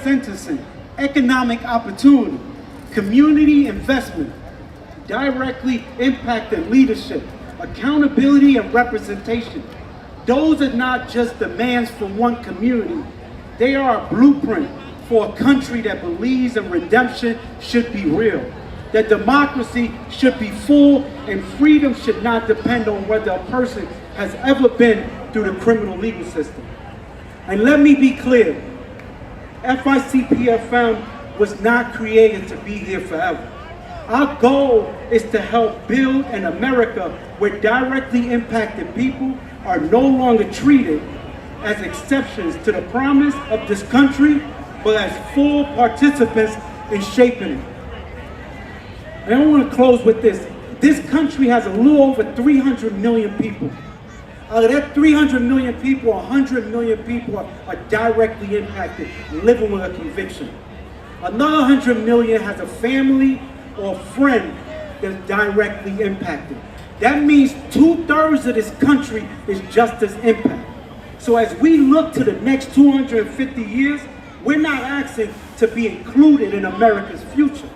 sentencing, economic opportunity, community investment, directly impacting leadership, accountability and representation. Those are not just demands from one community. They are a blueprint for a country that believes in redemption should be real, that democracy should be full, and freedom should not depend on whether a person has ever been through the criminal legal system. And let me be clear, FICPFM was not created to be here forever. Our goal is to help build an America where directly impacted people are no longer treated as exceptions to the promise of this country, but as full participants in shaping it. And I want to close with this. This country has a little over 300 million people. Out of that 300 million people, 100 million people are directly impacted, living with a conviction. Another 100 million has a family or friend that's directly impacted. That means 2/3 of this country is justice impact. So as we look to the next 250 years, we're not asking to be included in America's future.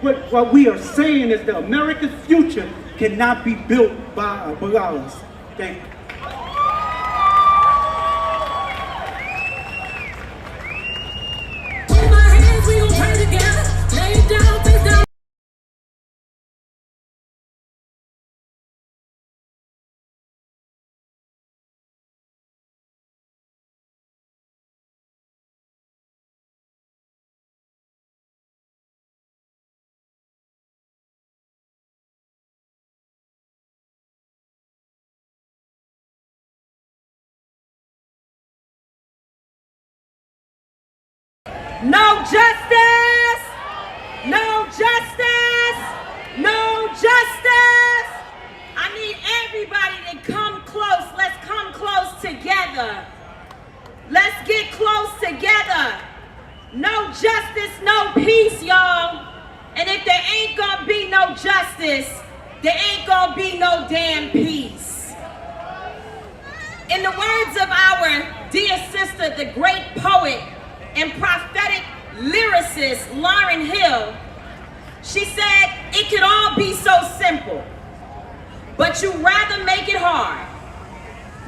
What we are saying is that America's future cannot be built by us. Thank you. No justice! No justice! No justice! I need everybody to come close. Let's come close together. Let's get close together. No justice, no peace, y'all. And if there ain't gonna be no justice, there ain't gonna be no damn peace. In the words of our dear sister, the great poet and prophetic lyricist Lauryn Hill, she said, it could all be so simple, but you rather make it hard.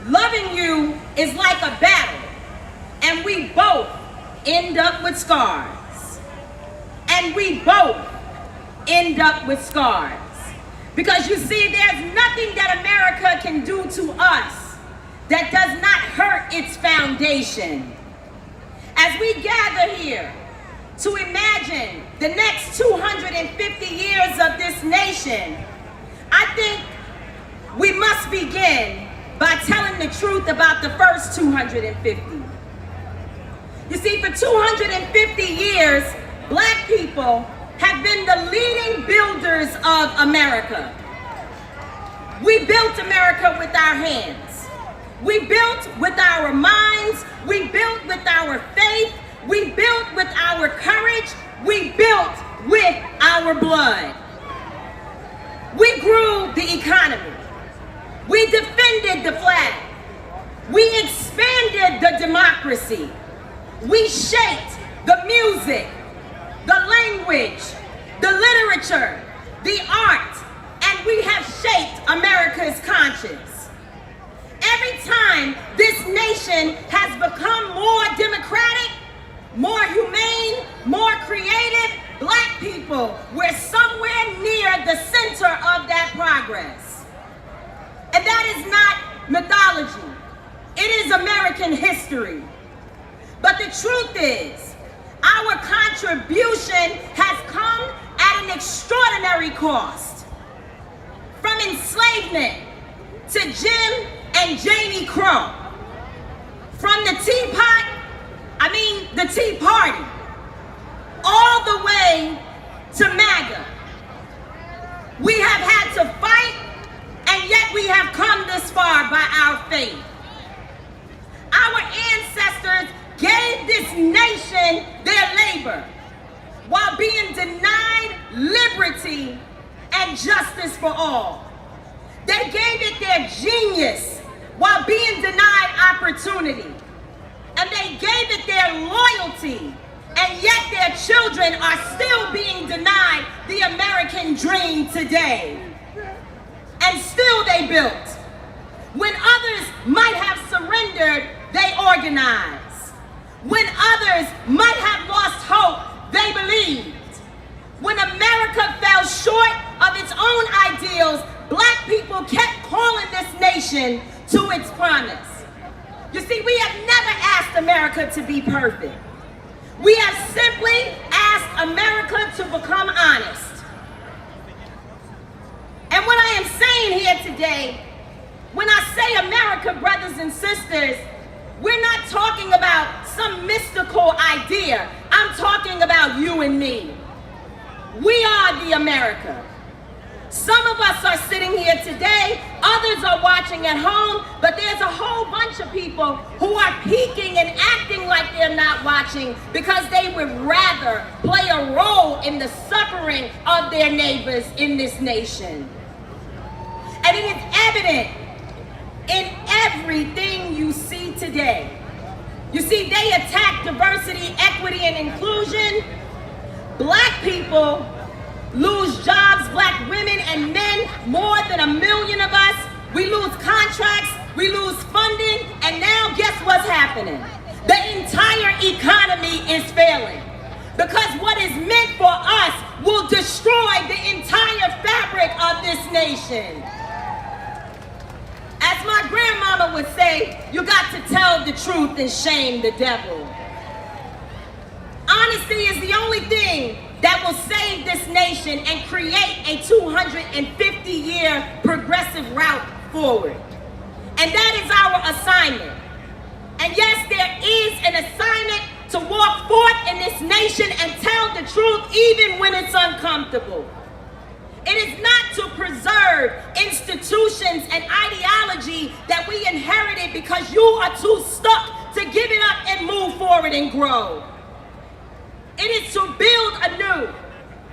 Loving you is like a battle, and we both end up with scars. And we both end up with scars. Because you see, there's nothing that America can do to us that does not hurt its foundation. As we gather here to imagine the next 250 years of this nation, I think we must begin by telling the truth about the first 250. You see, for 250 years, Black people have been the leading builders of America. We built America with our hands. We built with our minds. We built with our faith. We built with our courage. We built with our blood. We grew the economy. We defended the flag. We expanded the democracy. We shaped the music, the language, the literature, the art, and we have shaped America's conscience. Every time this nation has become more democratic, more humane, more creative, Black people were somewhere near the center of that progress. And that is not mythology. It is American history. But the truth is, our contribution has come at an extraordinary cost. From enslavement to Jim and Jamie Crow. From the Tea Party, all the way to MAGA. We have had to fight, and yet we have come this far by our faith. Our ancestors gave this nation their labor while being denied liberty and justice for all. They gave it their genius while being denied opportunity. and they gave it their loyalty, and yet their children are still being denied the American dream today. And still they built. When others might have surrendered, they organized. When others might have lost hope, they believed. When America fell short of its own ideals, black people kept calling this nation to its promise. You see, we have never asked America to be perfect. We have simply asked America to become honest. And what I am saying here today, when I say America, brothers and sisters, we're not talking about some mystical idea. I'm talking about you and me. We are the America. Some of us are sitting here today, others are watching at home, but there's a whole bunch of people who are peeking and acting like they're not watching because they would rather play a role in the suffering of their neighbors in this nation. And it is evident in everything you see today. You see, they attack diversity, equity, and inclusion. Black people lose jobs, black women and men, more than 1 million of us. We lose contracts, we lose funding, and now guess what's happening? The entire economy is failing. Because what is meant for us will destroy the entire fabric of this nation. As my grandmama would say, you got to tell the truth and shame the devil. Honesty is the only thing that will save this nation and create a 250-year progressive route forward. And that is our assignment. And yes, there is an assignment to walk forth in this nation and tell the truth even when it's uncomfortable. It is not to preserve institutions and ideology that we inherited because you are too stuck to give it up and move forward and grow. It is to build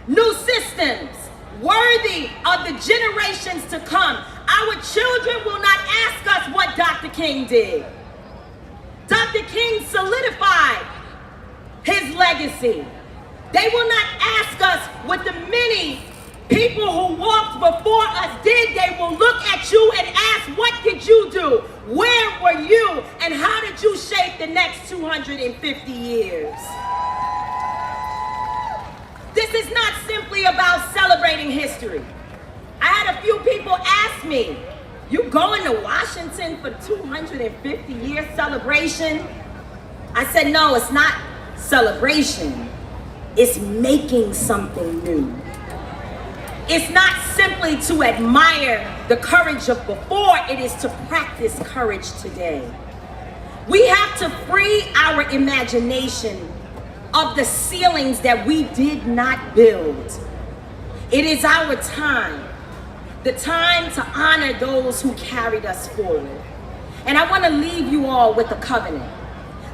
new systems worthy of the generations to come. Our children will not ask us what Dr. King did. Dr. King solidified his legacy. They will not ask us what the many people who walked before us did. They will look at you and ask, what did you do? Where were you? And how did you shape the next 250 years? This is not simply about celebrating history. I had a few people ask me, you going to Washington for 250-year celebration? I said, no, it's not celebration. It's making something new. It's not simply to admire the courage of before, it is to practice courage today. We have to free our imagination of the ceilings that we did not build. It is our time, the time to honor those who carried us forward. And I want to leave you all with a covenant.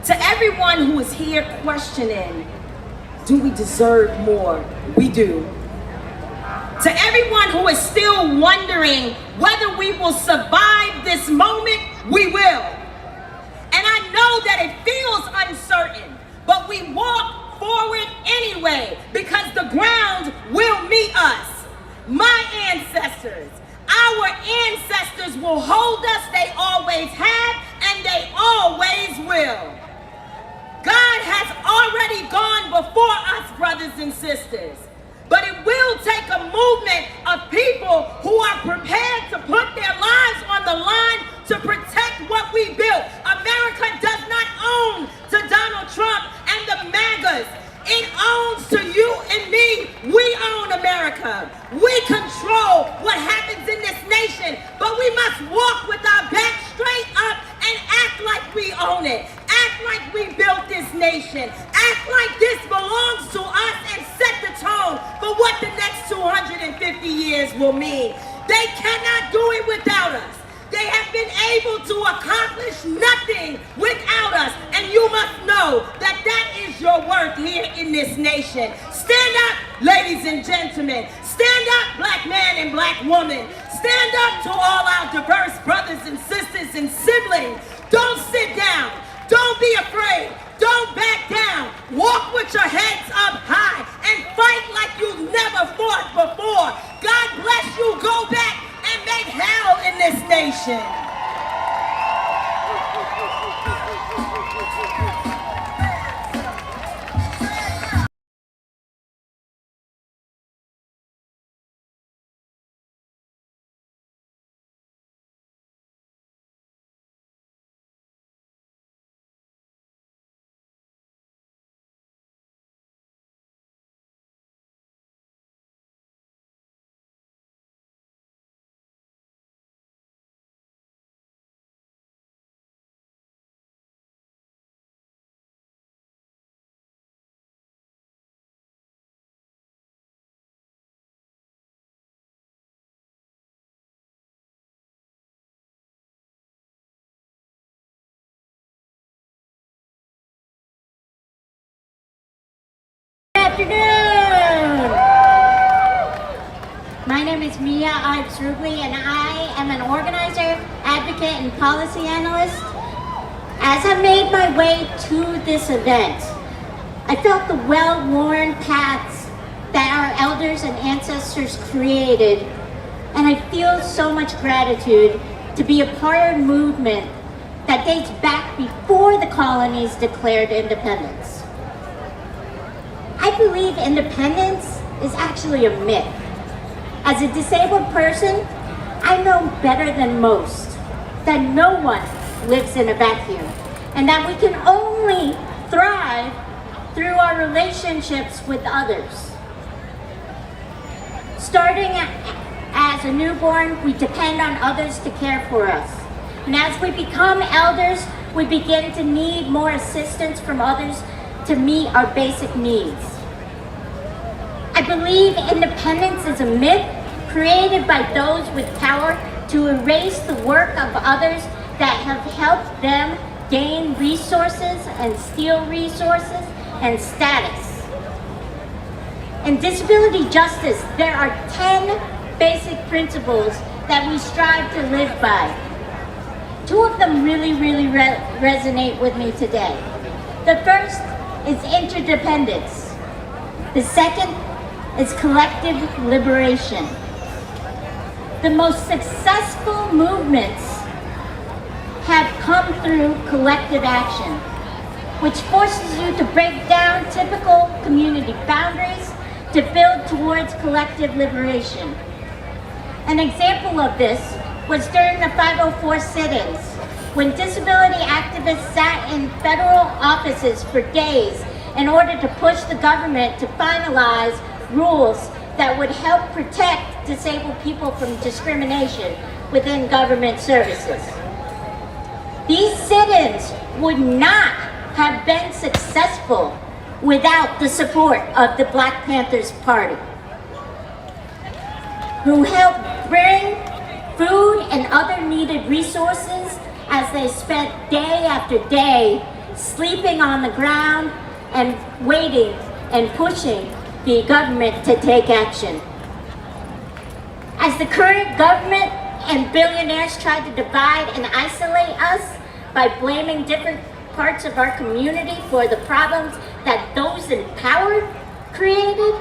To everyone who is here questioning, do we deserve more? We do. To everyone who is still wondering whether we will survive this moment, we will. And I know that it feels uncertain, but we walk forward anyway because the ground will meet us. My ancestors, our ancestors will hold us. They always have and they always will. God has already gone before us, brothers and sisters. But it will take a movement of people who are prepared to put their lives on the line to protect what we built. America does not own to Donald Trump and the MAGAs. It owns to you and me. We own America. We control what happens in this nation, but we must walk with our back straight up and act like we own it. Act like we built this nation. Act like this belongs to us and set the tone for what the next 250 years will mean. They cannot do it without us. They have been able to accomplish nothing without us. And you must know that that is your worth here in this nation. Stand up, ladies and gentlemen. Stand up, black man and black woman. Stand up to all our diverse brothers and sisters and siblings. Don't sit down. Don't be afraid. Don't back down. Walk with your heads up high and fight like you've never fought before. God bless you. Go back and make hell in this nation. Good afternoon. My name is Mia Ives-Rugley, and I am an organizer, advocate, and policy analyst. As I made my way to this event, I felt the well-worn paths that our elders and ancestors created, and I feel so much gratitude to be a part of a movement that dates back before the colonies declared independence. I believe independence is actually a myth. As a disabled person, I know better than most that no one lives in a vacuum, and that we can only thrive through our relationships with others. Starting as a newborn, we depend on others to care for us. And as we become elders, we begin to need more assistance from others to meet our basic needs. I believe independence is a myth created by those with power to erase the work of others that have helped them gain resources and steal resources and status. In disability justice, there are 10 basic principles that we strive to live by. Two of them really resonate with me today. The first is interdependence. The second is collective liberation. The most successful movements have come through collective action, which forces you to break down typical community boundaries to build towards collective liberation. An example of this was during the 504 sit-ins, when disability activists sat in federal offices for days in order to push the government to finalize rules that would help protect disabled people from discrimination within government services. These sit-ins would not have been successful without the support of the Black Panthers Party, who helped bring food and other needed resources as they spent day after day sleeping on the ground and waiting and pushing the government to take action. As the current government and billionaires try to divide and isolate us by blaming different parts of our community for the problems that those in power created,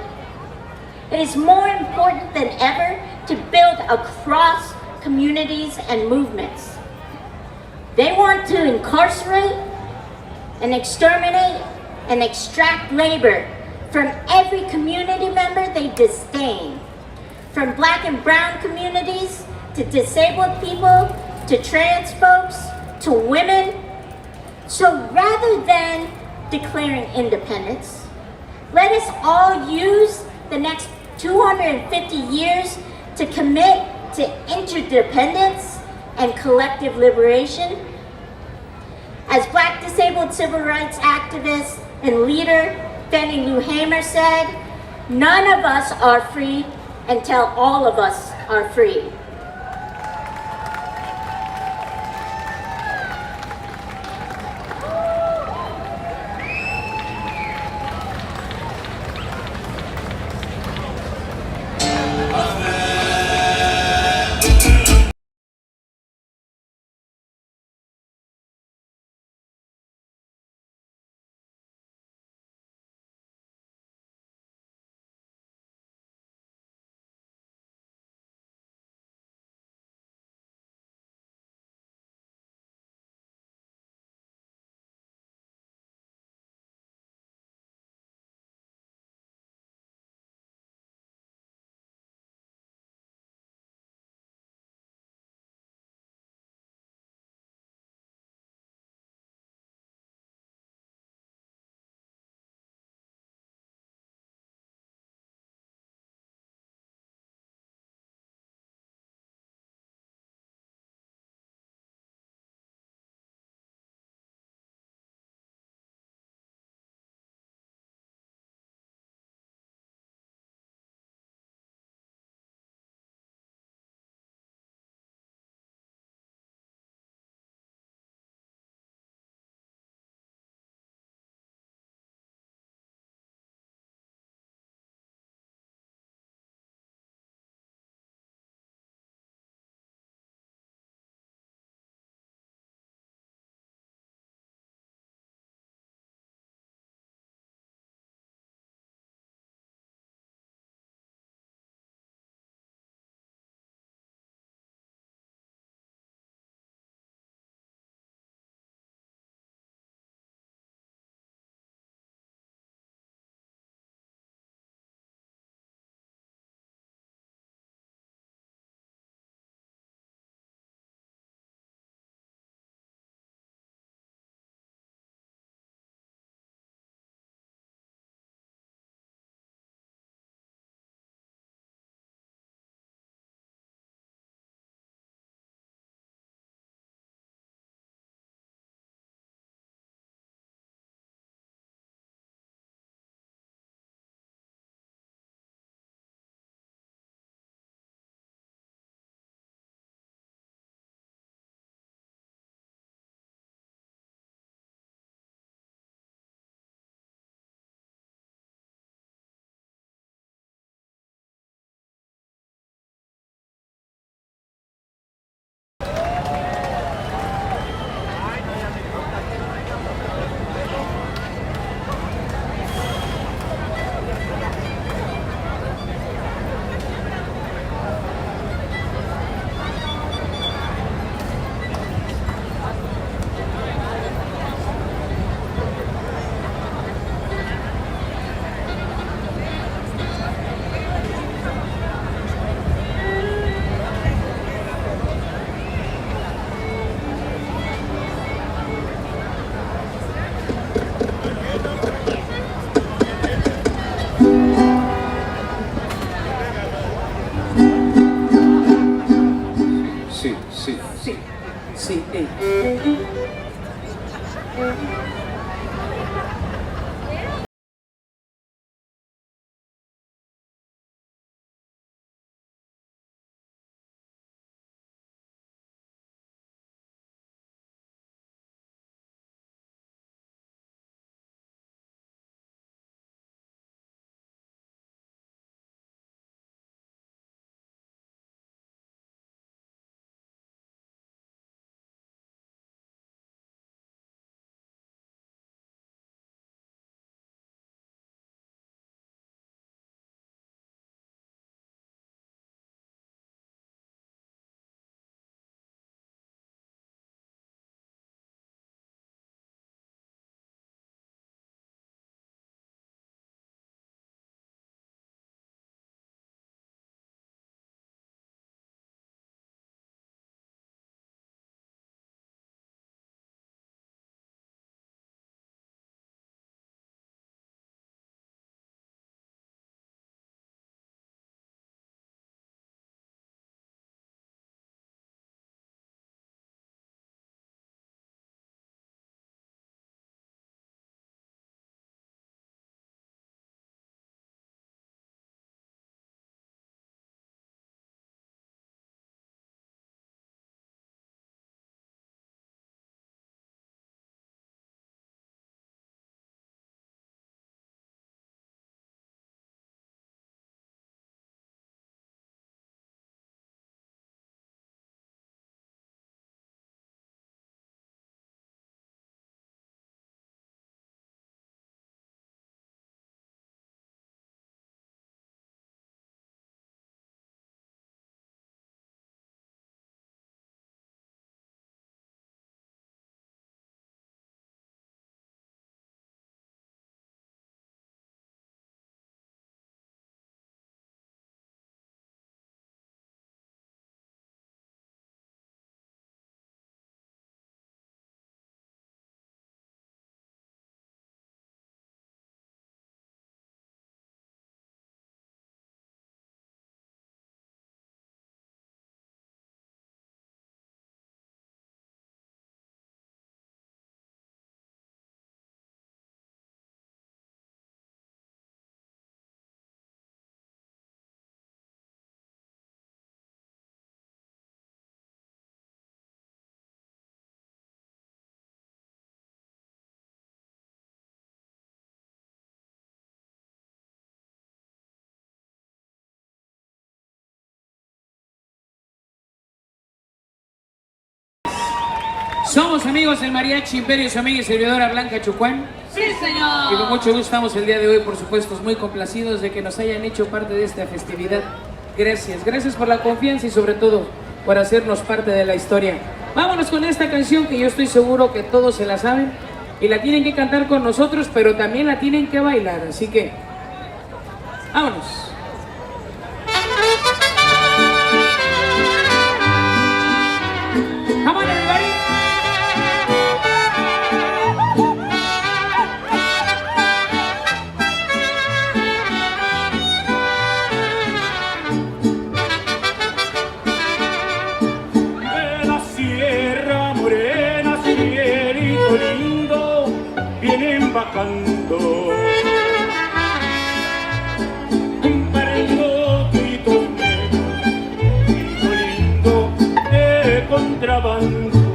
it is more important than ever to build across communities and movements. They want to incarcerate and exterminate and extract labor from every community member they disdain, from Black and brown communities to disabled people to trans folks to women. So rather than declaring independence, let us all use the next 250 years to commit to interdependence and collective liberation. As Black disabled civil rights activist and leader Fannie Lou Hamer said, "None of us are free until all of us are free." Sí. Somos amigos del Mariachi Imperio, su amiga y servidora Blanca Chucuán. Sí, señor. Y con mucho gusto estamos el día de hoy, por supuesto, muy complacidos de que nos hayan hecho parte de esta festividad. Gracias, gracias por la confianza y sobre todo por hacernos parte de la historia. Vámonos con esta canción que yo estoy seguro que todos se la saben y la tienen que cantar con nosotros, pero también la tienen que bailar, así que vámonos. Come on, everybody. De la Sierra Morena, cielito lindo, vienen bajando. Un parenotito negro, cielito lindo, de contrabando.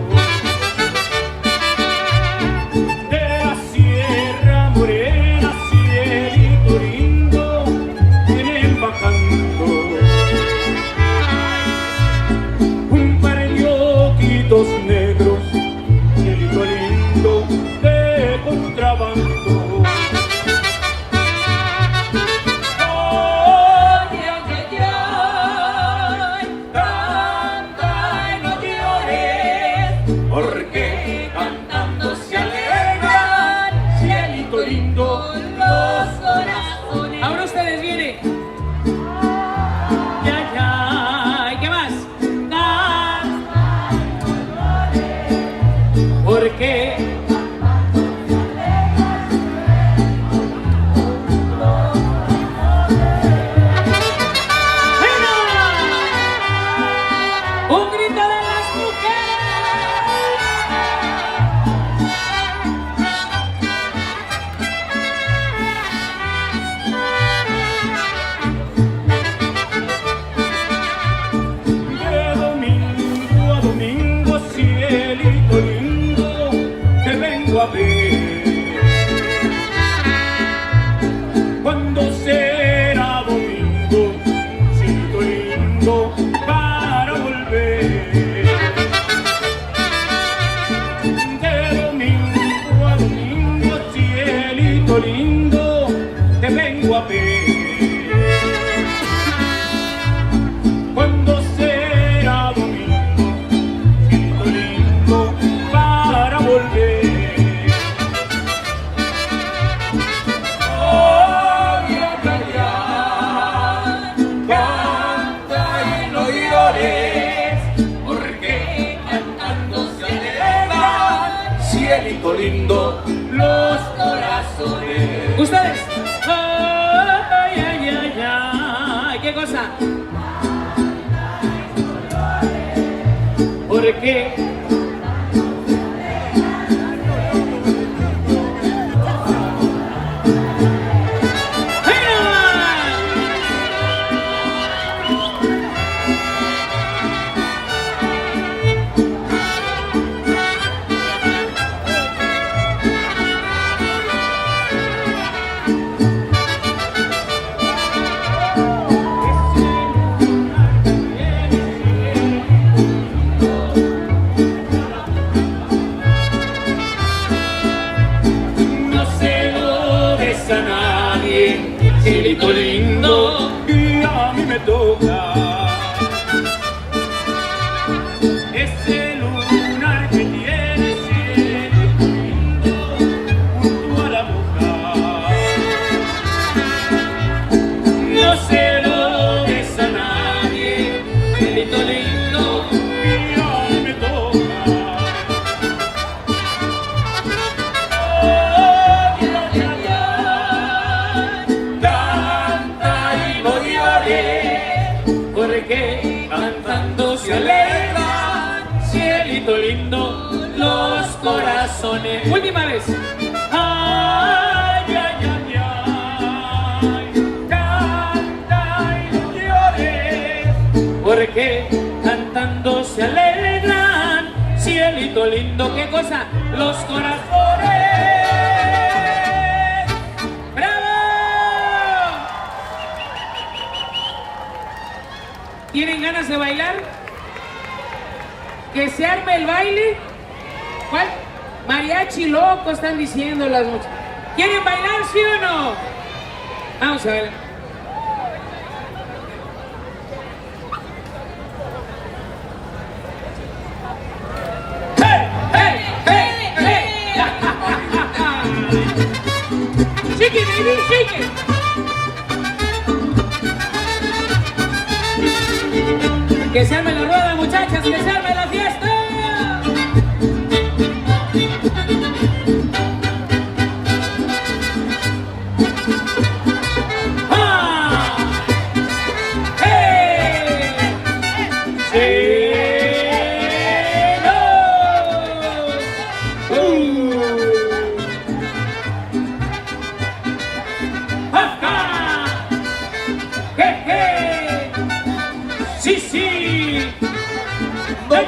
lindo, los corazones. ¿Ustedes? Ay, ay, ay, ay. ¿Qué cosa? ¿Por qué? Cielito lindo, y a mí me toca ese lunar que tiene cielito lindo junto a la boca. No se lo des a nadie, cielito lindo, y a mí me toca. Porque cantando se alegran, cielito lindo, los corazones. Última vez. Ay, ay, ay, ay, canta y no llores. Porque cantando se alegran, cielito lindo, ¿qué cosa? Los corazones. ¿Tienen ganas de bailar? ¿Que se arme el baile? ¿Cuál? Mariachi loco están diciendo las muchachas. ¿Quieren bailar, sí o no? Vamos a ver. ¡Hey! ¡Hey! ¡Hey! ¡Hey! ¡Shake it, baby! ¡Shake it! Que se arme la rueda, muchachas, que se arme la fiesta. ¡Ah! ¡Hey! ¡Sí! ¡No! ¡Ja! ¡Je, je! ¡Sí, sí! ¡Bueno!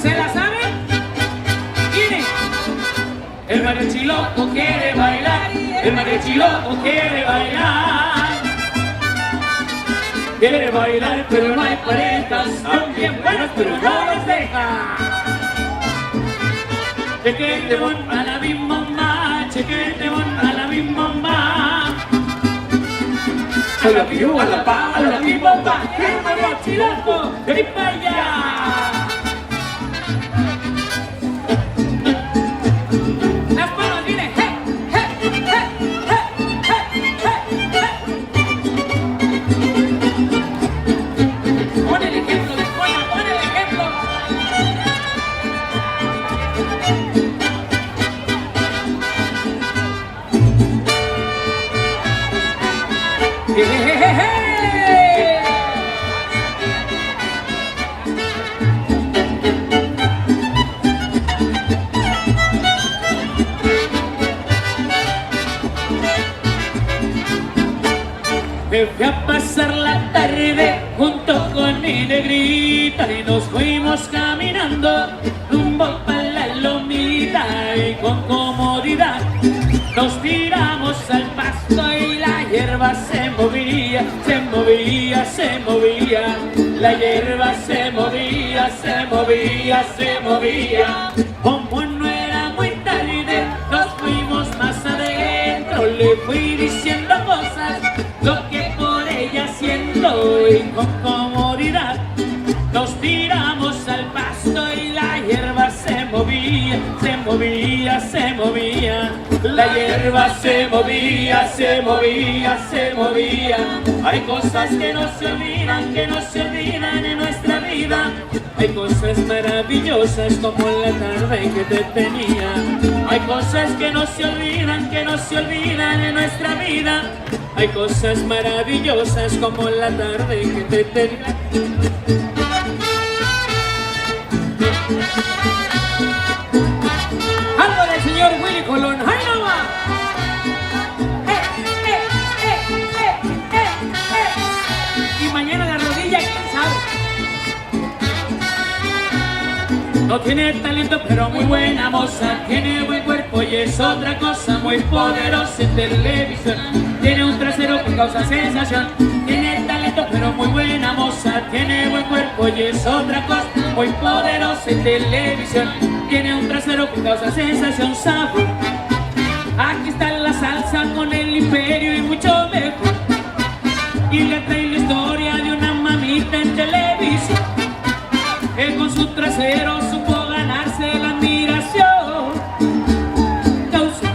¿Se la saben? Miren, el mariachi loco quiere bailar, el mariachi loco quiere bailar. Quiere bailar, pero no hay parejas, son bien buenos, pero no los deja. Chequete bon a la bim mamá, chequete bon a la bim mamá. A la piu, a la pa, a la bim mamá, el mariachi loco, ven para allá. Las palmas, miren, hey, hey, hey, hey, hey, hey, hey. Pon el ejemplo de Juana, pon el ejemplo. Hey, hey, hey, hey. Me fui a pasar la tarde junto con mi negrita y nos fuimos caminando rumbo para la lomita y con comodidad nos tiramos al pasto y la hierba se movía, se movía, se movía. La hierba se movía, se movía, se movía. Como no era muy tarde, nos fuimos más adentro. Le fui diciendo cosas, lo que por ella siento y con comodidad nos tiramos movía, se movía, se movía. La hierba se movía, se movía, se movía. Hay cosas que no se olvidan, que no se olvidan en nuestra vida. Hay cosas maravillosas como la tarde que te tenía. Hay cosas que no se olvidan, que no se olvidan en nuestra vida. Hay cosas maravillosas como la tarde que te tenía. Algo del señor Willy Colón. ¡Ay, no va! Y mañana la rodilla, ¿quién sabe? No tiene talento, pero muy buena moza. Tiene buen cuerpo y es otra cosa. Muy poderosa en televisión. Tiene un trasero que causa sensación. Tiene talento, pero muy buena moza. Tiene buen cuerpo y es otra cosa. Muy poderosa en televisión. Tiene un trasero que causa sensación, sabor. Aquí está la salsa con el imperio y mucho mejor. Y le trae la historia de una mamita en televisión. Que con su trasero supo ganarse la admiración. Causó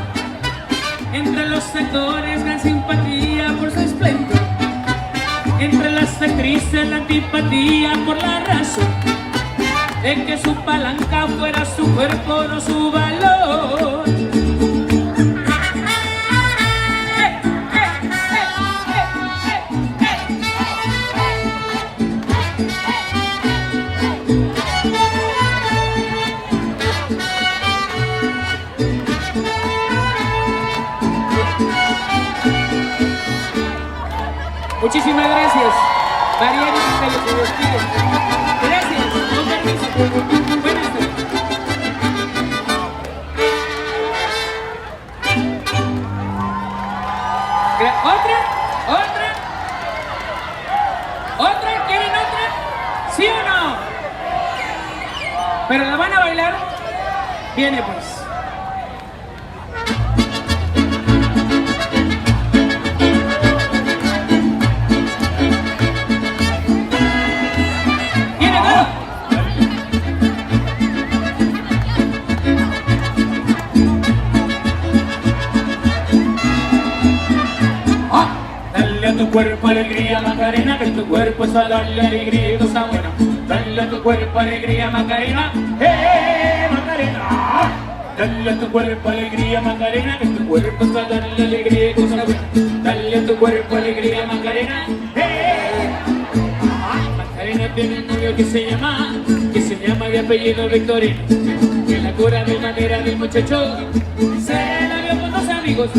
entre los actores gran simpatía por su esplendor. Entre las actrices la antipatía por la razón de que su palanca fuera su cuerpo, no su valor. Muchísimas gracias. Mariana se despide. Gracias. Con permiso. Buenas tardes. ¿Otra? ¿Otra? ¿Otra? ¿Quieren otra? ¿Sí o no? ¿Pero la van a bailar? Viene pues. Tu cuerpo alegría Macarena, que tu cuerpo es a darle alegría y cosa buena. Dale a tu cuerpo alegría Macarena, Macarena. Dale a tu cuerpo alegría Macarena, que tu cuerpo es a darle alegría y cosa buena. Dale a tu cuerpo alegría Macarena, Macarena tiene un novio que se llama de apellido Victorino. Que la cura de madera del muchacho se la vio con dos amigos.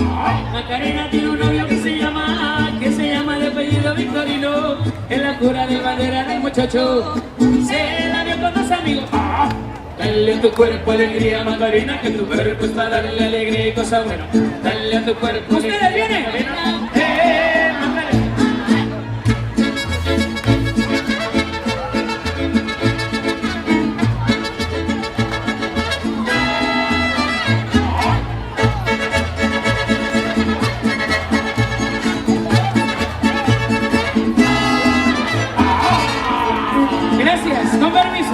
Macarena tiene un novio que se llama de apellido Victorino. En la cura de madera del muchacho se la vio con dos amigos. Dale a tu cuerpo alegría Macarena, que tu cuerpo es para darle alegría y cosa buena. Dale a tu cuerpo. ¿Ustedes vienen? Macarena. Gracias, con permiso.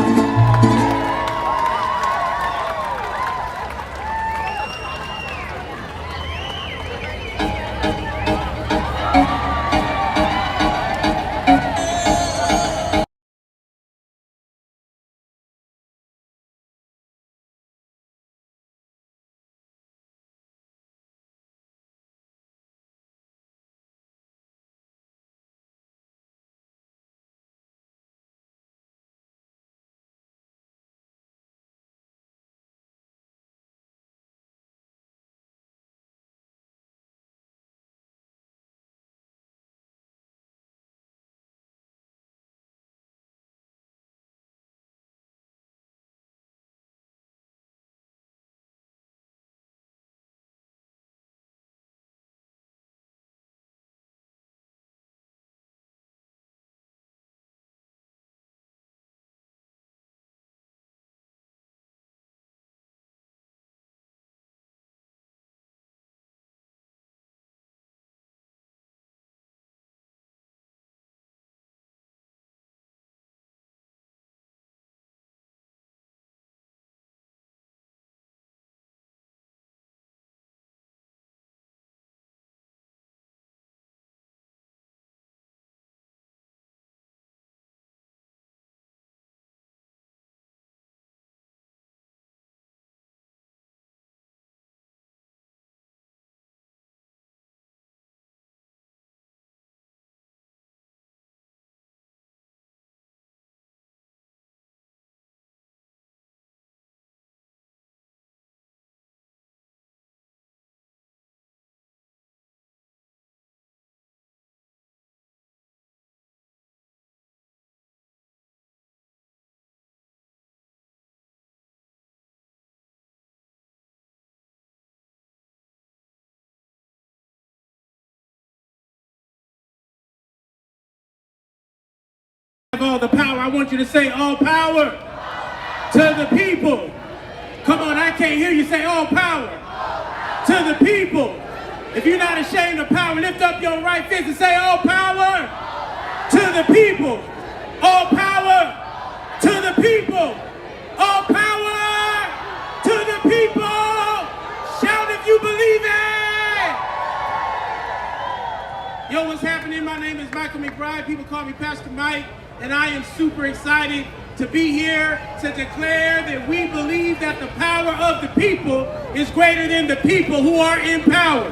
All the power. I want you to say all power to the people. Come on, I can't hear you say all power to the people. If you're not ashamed of power, lift up your right fist and say all power to the people. All power to the people. All power to the people. Shout if you believe it. Yo, what's happening? My name is Michael McBride. People call me Pastor Mike. And I am super excited to be here to declare that we believe that the power of the people is greater than the people who are in power.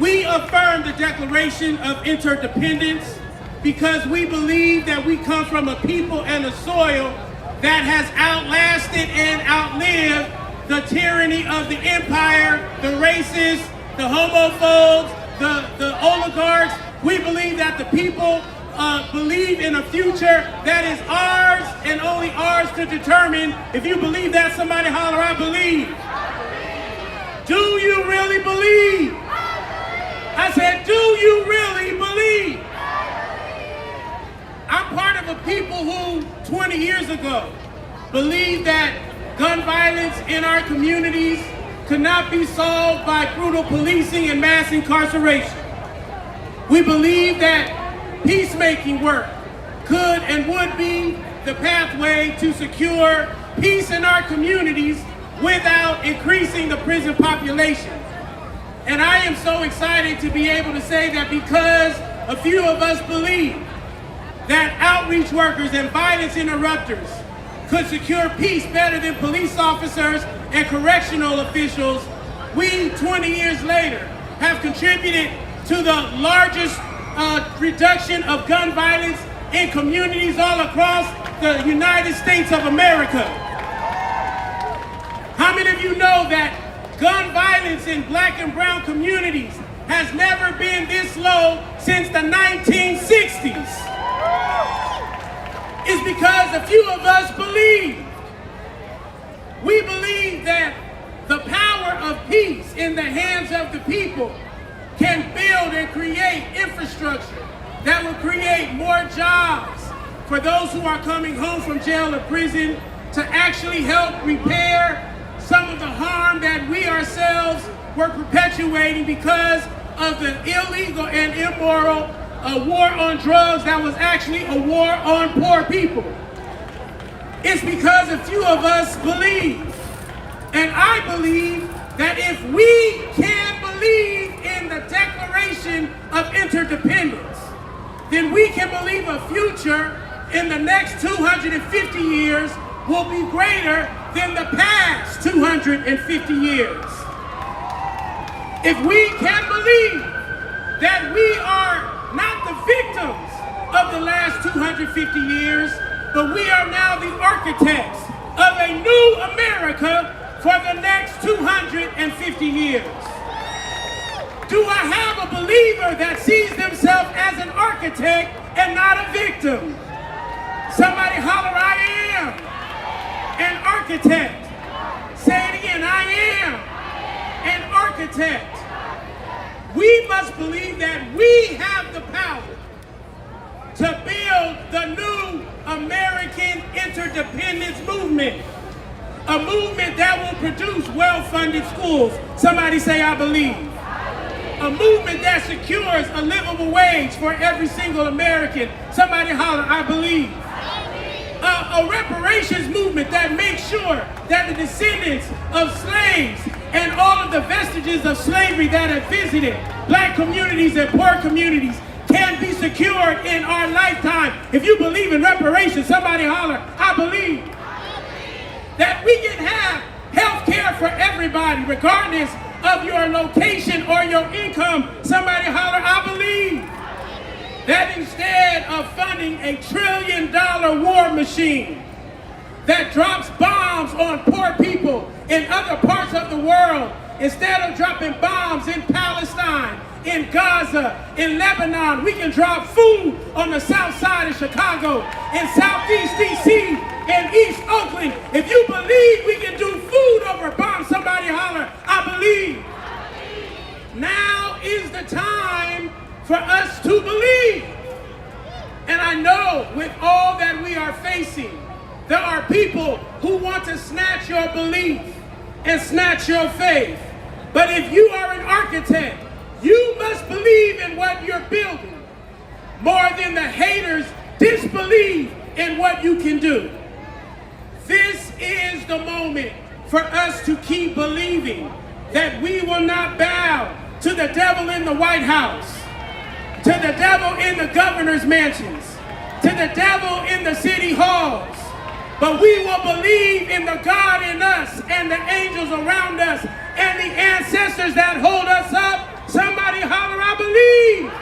We affirm the Declaration of Interdependence because we believe that we come from a people and a soil that has outlasted and outlived the tyranny of the empire, the racists, the homophobes, the oligarchs. We believe that the people believe in a future that is ours and only ours to determine. If you believe that, somebody holler, I believe. Do you really believe? I said, do you really believe? I'm part of a people who 20 years ago believed that gun violence in our communities could not be solved by brutal policing and mass incarceration. We believe that peacemaking work could and would be the pathway to secure peace in our communities without increasing the prison population. And I am so excited to be able to say that because a few of us believe that outreach workers and violence interrupters could secure peace better than police officers and correctional officials, we, 20 years later, have contributed to the largest reduction of gun violence in communities all across the United States of America. How many of you know that gun violence in black and brown communities has never been this low since the 1960s? It's because a few of us believe. We believe that the power of peace in the hands of the people can build and create infrastructure that will create more jobs for those who are coming home from jail or prison, to actually help repair some of the harm that we ourselves were perpetuating because of the illegal and immoral war on drugs that was actually a war on poor people. It's because a few of us believe, and I believe, that if we can believe in the Declaration of Interdependence, then we can believe a future in the next 250 years will be greater than the past 250 years. If we can believe that we are not the victims of the last 250 years, but we are now the architects of a new America for the next 250 years. Do I have a believer that sees themselves as an architect and not a victim? Somebody holler, I am an architect. Say it again, I am an architect. We must believe that we have the power to build the new American interdependence movement. A movement that will produce well-funded schools. Somebody say, I believe. A movement that secures a livable wage for every single American. Somebody holler, I believe. A reparations movement that makes sure that the descendants of slaves and all of the vestiges of slavery that have visited black communities and poor communities can be secured in our lifetime. If you believe in reparations, somebody holler, I believe. That we can have health care for everybody, regardless of your location or your income. Somebody holler, I believe. That instead of funding a $1 trillion war machine that drops bombs on poor people in other parts of the world, instead of dropping bombs in Palestine, in Gaza, in Lebanon, we can drop food on the south side of Chicago, in southeast DC, in East Oakland. If you believe we can do food over bombs, somebody holler, I believe. Now is the time for us to believe. snatch your belief and snatch your faith. But if you are an architect, you must believe in what you're building more than the haters disbelieve in what you can do. This is the moment for us to keep believing that we will not bow to the devil in the White House, to the devil in the governor's mansions, to the devil in the city halls, but we will believe in the God in us and the angels around us and the ancestors that hold us up. Somebody holler, I believe.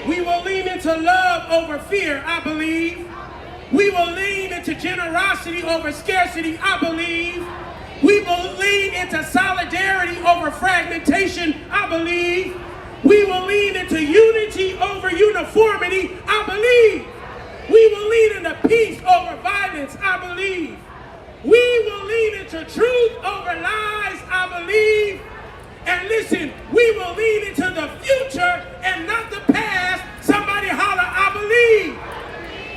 We will lean into love over fear, I believe. We will lean into generosity over scarcity, I believe. We will lean into solidarity over fragmentation, I believe. We will lean into unity over uniformity, I believe. We will lean into peace over violence, I believe. We will lean into truth over lies, I believe. And listen, we will lean into the future and not the past. Somebody holler, I believe.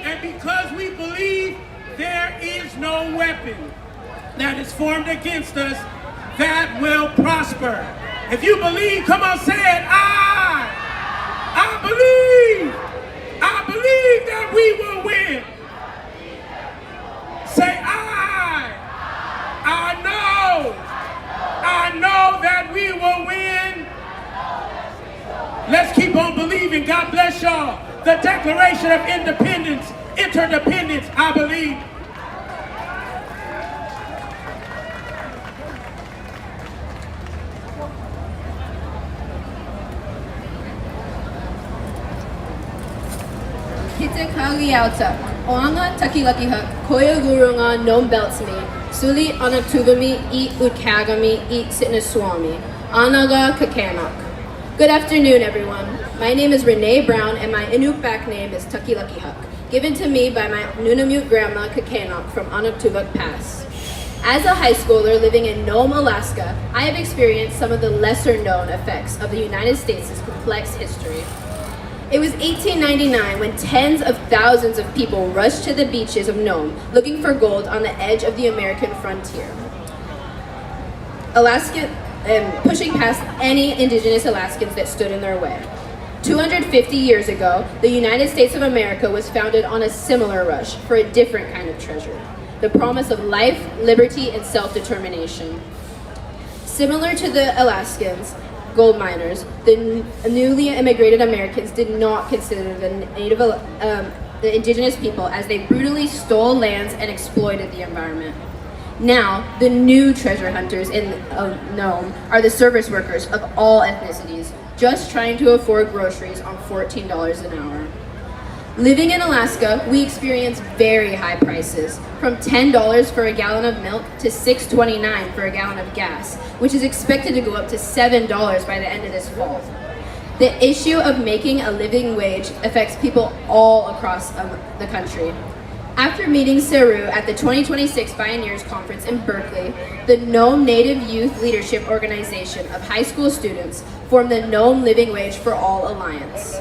And because we believe, there is no weapon that is formed against us that will prosper. If you believe, come on, say it. I believe. I believe that we will win. Say, I know that we will win. Let's keep on believing. God bless y'all. The Declaration of Independence, interdependence, I believe. Hite Kagiauta, Oanga Takilakihak, Koya Gurunga Nom Beltsmi, Suli Anaktuvami, Eat Utkagami, Eat Sitnaswami, Anaga Kakanok. Good afternoon, everyone. My name is Renee Brown, and my Inupiaq name is Takilakihak, given to me by my Nunamute grandma Kakanok from Anaktuvuk Pass. As a high schooler living in Nome, Alaska, I have experienced some of the lesser-known effects of the United States' complex history. It was 1899 when tens of thousands of people rushed to the beaches of Nome looking for gold on the edge of the American frontier. Pushing past any indigenous Alaskans that stood in their way. 250 years ago, the United States of America was founded on a similar rush for a different kind of treasure, the promise of life, liberty, and self-determination. Similar to the Alaskans, gold miners, the newly immigrated Americans did not consider the indigenous people, as they brutally stole lands and exploited the environment. Now, the new treasure hunters in Nome are the service workers of all ethnicities, just trying to afford groceries on $14 an hour. Living in Alaska, we experience very high prices, from $10 for a gallon of milk to $6.29 for a gallon of gas, which is expected to go up to $7 by the end of this fall. The issue of making a living wage affects people all across the country. After meeting Seru at the 2026 Pioneers Conference in Berkeley, the Nome Native Youth Leadership Organization of high school students formed the Nome Living Wage for All Alliance.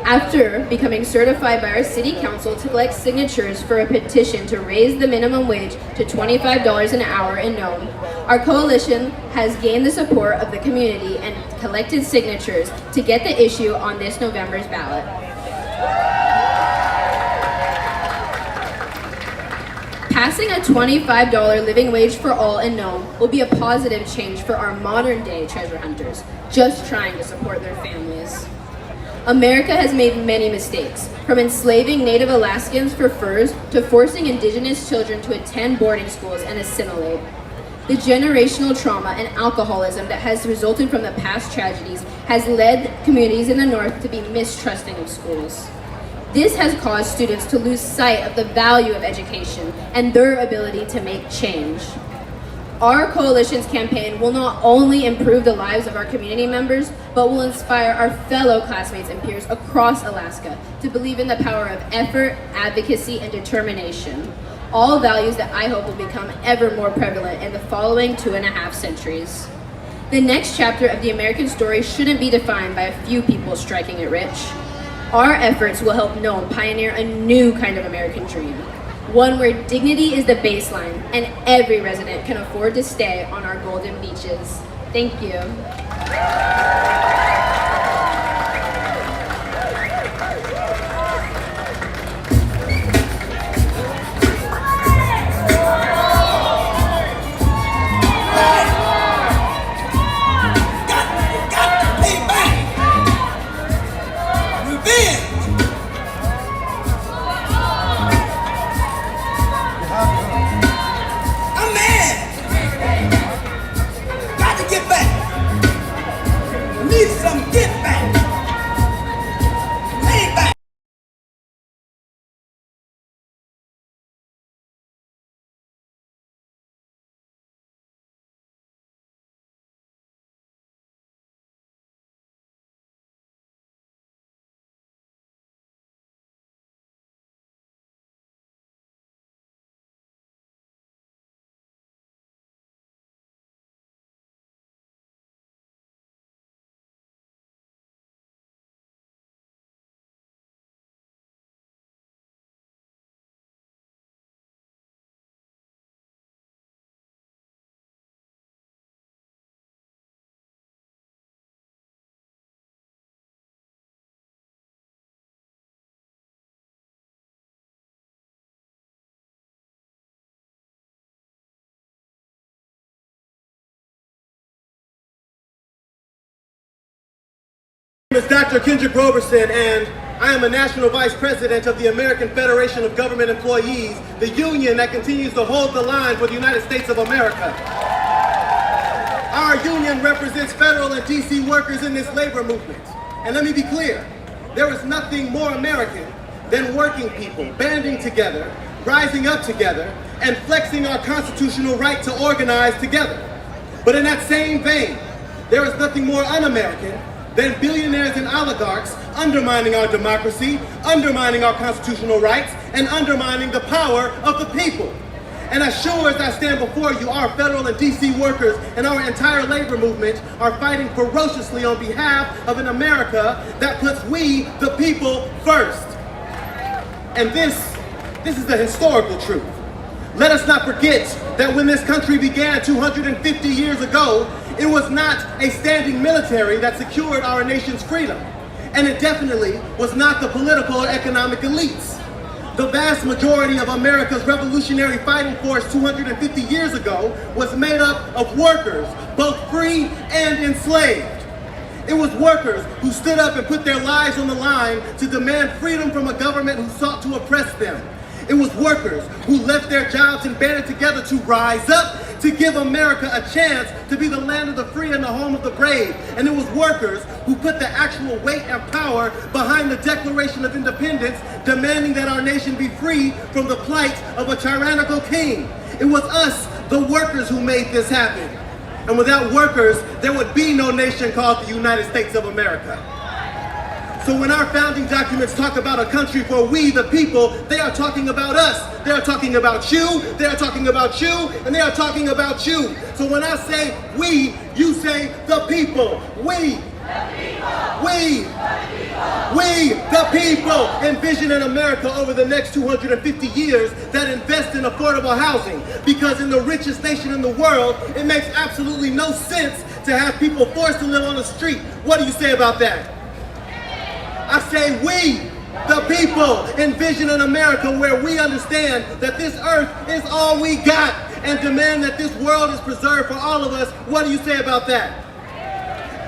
After becoming certified by our city council to collect signatures for a petition to raise the minimum wage to $25 an hour in Nome, our coalition has gained the support of the community and collected signatures to get the issue on this November's ballot. Passing a $25 living wage for all in Nome will be a positive change for our modern day treasure hunters, just trying to support their families. America has made many mistakes, from enslaving Native Alaskans for furs to forcing indigenous children to attend boarding schools and assimilate. The generational trauma and alcoholism that has resulted from the past tragedies has led communities in the North to be mistrusting of schools. This has caused students to lose sight of the value of education and their ability to make change. Our coalition's campaign will not only improve the lives of our community members, but will inspire our fellow classmates and peers across Alaska to believe in the power of effort, advocacy, and determination. All values that I hope will become ever more prevalent in the following 2.5 centuries. The next chapter of the American story shouldn't be defined by a few people striking it rich. Our efforts will help Nome pioneer a new kind of American dream. one where dignity is the baseline and every resident can afford to stay on our golden beaches. Thank you. My name is Dr. Kendrick Roberson, and I am a National Vice President of the American Federation of Government Employees, the union that continues to hold the line for the United States of America. Our union represents federal and DC workers in this labor movement. And let me be clear, there is nothing more American than working people banding together, rising up together, and flexing our constitutional right to organize together. But in that same vein, there is nothing more un-American than billionaires and oligarchs undermining our democracy, undermining our constitutional rights, and undermining the power of the people. And as sure as I stand before you, our federal and DC workers and our entire labor movement are fighting ferociously on behalf of an America that puts we, the people, first. And this is the historical truth. Let us not forget that when this country began 250 years ago, it was not a standing military that secured our nation's freedom. And it definitely was not the political or economic elites. The vast majority of America's revolutionary fighting force 250 years ago was made up of workers, both free and enslaved. It was workers who stood up and put their lives on the line to demand freedom from a government who sought to oppress them. It was workers who left their jobs and banded together to rise up, to give America a chance to be the land of the free and the home of the brave. And it was workers who put the actual weight and power behind the Declaration of Independence, demanding that our nation be free from the plight of a tyrannical king. It was us, the workers, who made this happen. And without workers, there would be no nation called the United States of America. So when our founding documents talk about a country for we, the people, they are talking about us. They are talking about you, they are talking about you, and they are talking about you. So when I say we, you say the people. We, the people, envision an America over the next 250 years that invest in affordable housing. Because in the richest nation in the world, it makes absolutely no sense to have people forced to live on the street. What do you say about that? I say we, the people, envision an America where we understand that this earth is all we got and demand that this world is preserved for all of us. What do you say about that?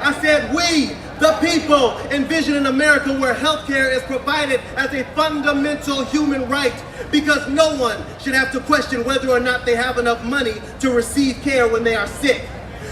I said we, the people, envision an America where healthcare is provided as a fundamental human right because no one should have to question whether or not they have enough money to receive care when they are sick.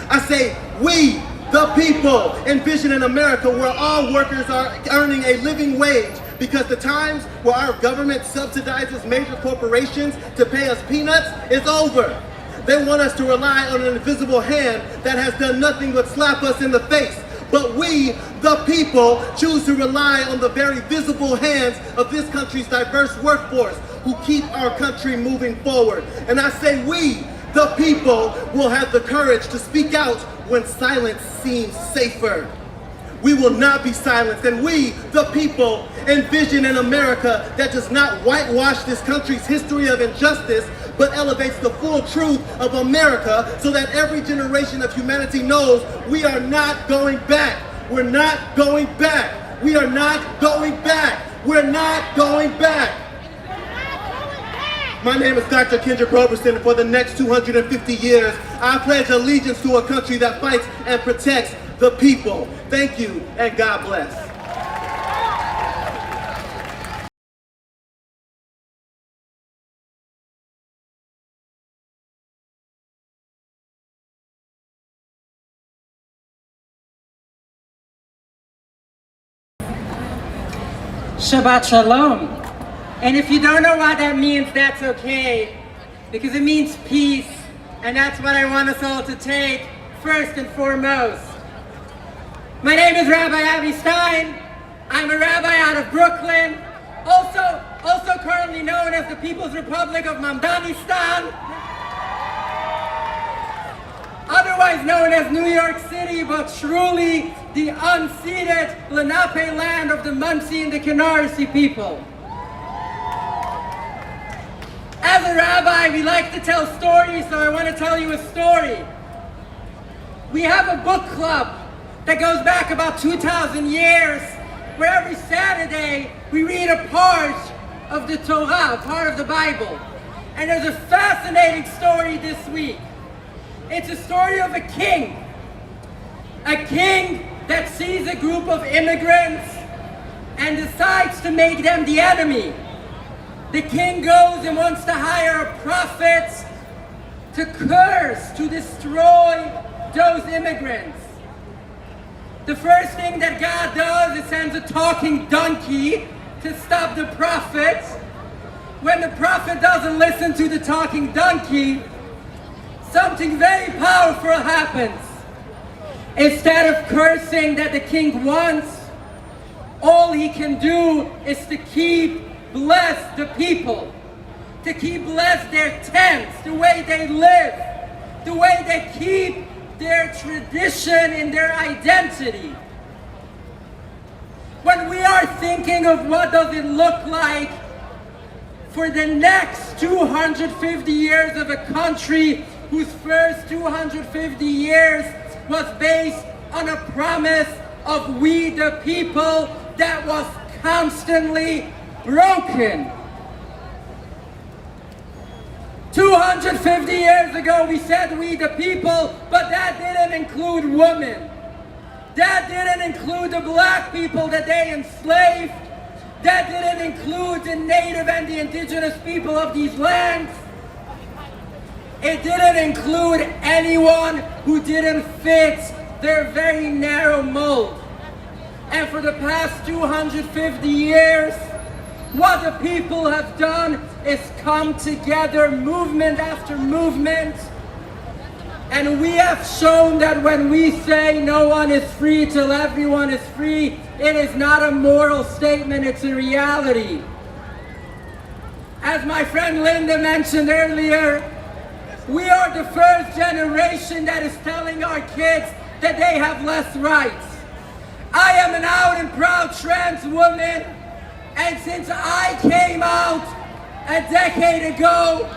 I say we, the people, envision an America where all workers are earning a living wage because the times where our government subsidizes major corporations to pay us peanuts is over. They want us to rely on an invisible hand that has done nothing but slap us in the face. But we, the people, choose to rely on the very visible hands of this country's diverse workforce who keep our country moving forward. And I say we, the people, will have the courage to speak out when silence seems safer. We will not be silenced, and we, the people, envision an America that does not whitewash this country's history of injustice, but elevates the full truth of America so that every generation of humanity knows we are not going back. We're not going back. We are not going back. We're not going back. My name is Dr. Kendrick Roberson, and for the next 250 years, I pledge allegiance to a country that fights and protects the people. Thank you, and God bless. Shabbat Shalom. And if you don't know what that means, that's okay, because it means peace, and that's what I want us all to take first and foremost. My name is Rabbi Avi Stein. I'm a rabbi out of Brooklyn, also currently known as the People's Republic of Mamdanistan, otherwise known as New York City, but truly the unceded Lenape land of the Muncie and the Canarsie people. As a rabbi, we like to tell stories, so I want to tell you a story. We have a book club that goes back about 2,000 years, where every Saturday we read a part of the Torah, a part of the Bible. And there's a fascinating story this week. It's a story of a king that sees a group of immigrants and decides to make them the enemy. The king goes and wants to hire a prophet to curse, to destroy those immigrants. The first thing that God does is sends a talking donkey to stop the prophet. When the prophet doesn't listen to the talking donkey, something very powerful happens. Instead of cursing that the king wants, all he can do is to bless the people, to bless their tents, the way they live, the way they keep their tradition and their identity. When we are thinking of what does it look like for the next 250 years of a country whose first 250 years was based on a promise of we the people that was constantly broken. 250 years ago we said we the people, but that didn't include women. That didn't include the black people that they enslaved. That didn't include the native and the indigenous people of these lands. It didn't include anyone who didn't fit their very narrow mold. And for the past 250 years, what the people have done is come together, movement after movement, and we have shown that when we say no one is free till everyone is free, it is not a moral statement, it's a reality. As my friend Linda mentioned earlier, we are the first generation that is telling our kids that they have less rights. I am an out and proud trans woman, and since I came out a decade ago,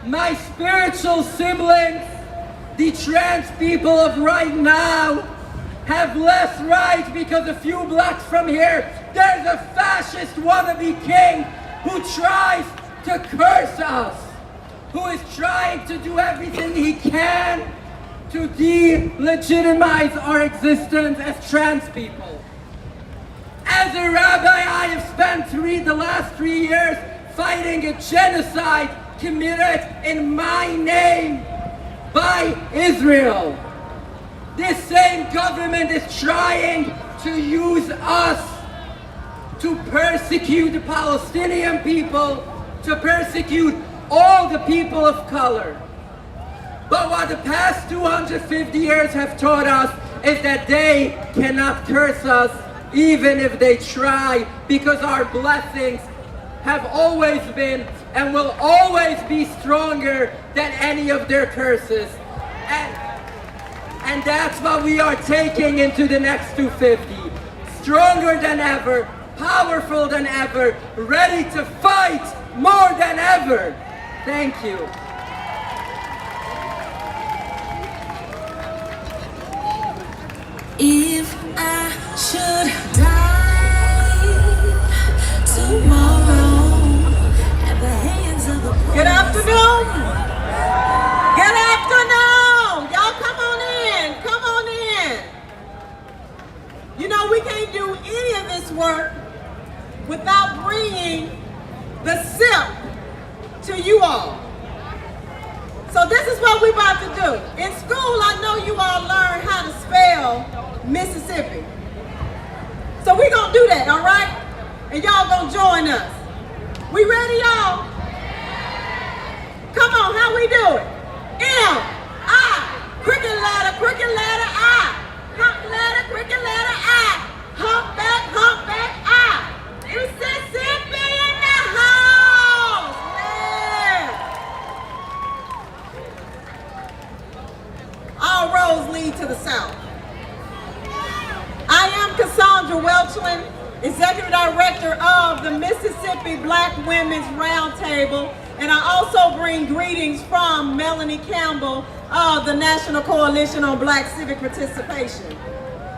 my spiritual siblings, the trans people of right now, have less rights because a few blocks from here, there's a fascist wannabe king who tries to curse us, who is trying to do everything he can to delegitimize our existence as trans people. As a rabbi, I have spent the last 3 years fighting a genocide committed in my name by Israel. This same government is trying to use us to persecute the Palestinian people, to persecute all the people of color. But what the past 250 years have taught us is that they cannot curse us even if they try, because our blessings have always been and will always be stronger than any of their curses. And that's what we are taking into the next 250. Stronger than ever, powerful than ever, ready to fight more than ever. Thank you. If I should die tomorrow at the hands of the Good afternoon. Good afternoon. Y'all come on in. Come on in. You know, we can't do any of this work without bringing the SIP to you all. So this is what we're about to do. In school, I know you all learned how to spell Mississippi. So we're gonna do that, all right? And y'all gonna join us. We ready, y'all? Come on, how we do it? M-I, cricket ladder, I. Hump ladder, cricket ladder, I. Humpback, I. Mississippi in the house! Yeah. All roads lead to the south. I am Cassandra Welchland, Executive Director of the Mississippi Black Women's Roundtable, and I also bring greetings from Melanie Campbell of the National Coalition on Black Civic Participation.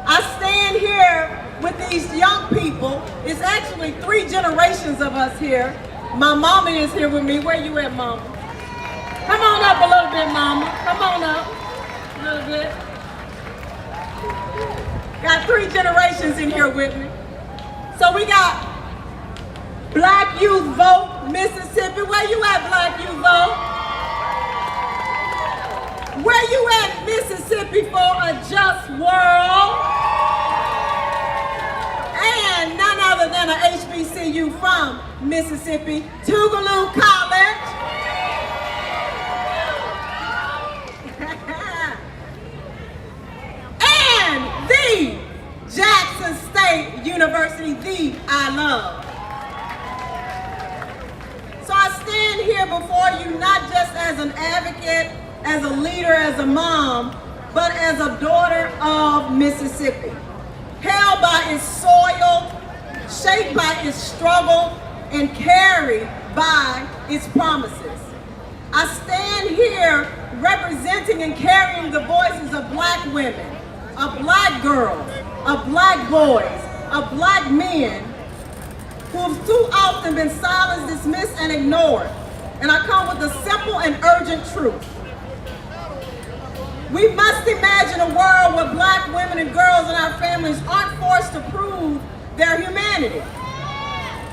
I stand here with these young people. It's actually 3 generations of us here. My mama is here with me. Where you at, mama? Come on up a little bit, mama. Come on up a little bit. Got 3 generations in here with me. So we got Black Youth Vote Mississippi. Where you at, Black Youth Vote? Where you at, Mississippi for a Just World? And none other than an HBCU from Mississippi, Tougaloo College. And the Jackson State University, the I love. So I stand here before you not just as an advocate, as a leader, as a mom, but as a daughter of Mississippi. Held by its soil, shaped by its struggle, and carried by its promises. I stand here representing and carrying the voices of Black women, of Black girls, of Black boys, of Black men who have too often been silenced, dismissed, and ignored. And I come with a simple and urgent truth. We must imagine a world where Black women and girls and our families aren't forced to prove their humanity,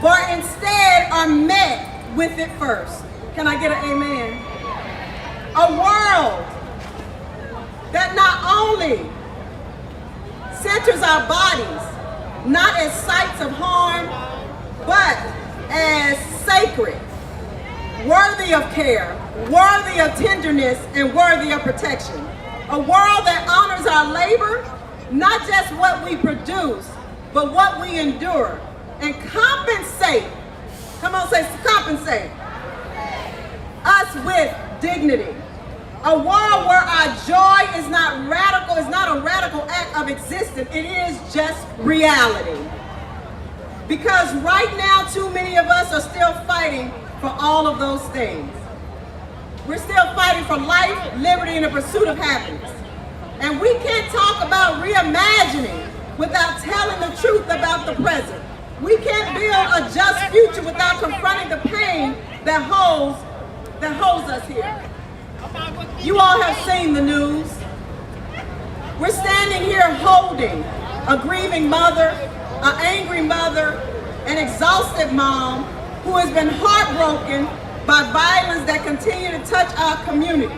but instead are met with it first. Can I get an amen? A world that not only centers our bodies, not as sites of harm, but as sacred, worthy of care, worthy of tenderness, and worthy of protection. A world that honors our labor, not just what we produce, but what we endure, and compensate, come on, say compensate, us with dignity. A world where our joy is not radical, it's not a radical act of existence, it is just reality. Because right now, too many of us are still fighting for all of those things. We're still fighting for life, liberty, and the pursuit of happiness. And we can't talk about reimagining without telling the truth about the present. We can't build a just future without confronting the pain that holds us here. You all have seen the news. We're standing here holding a grieving mother, an angry mother, an exhausted mom who has been heartbroken by violence that continue to touch our communities.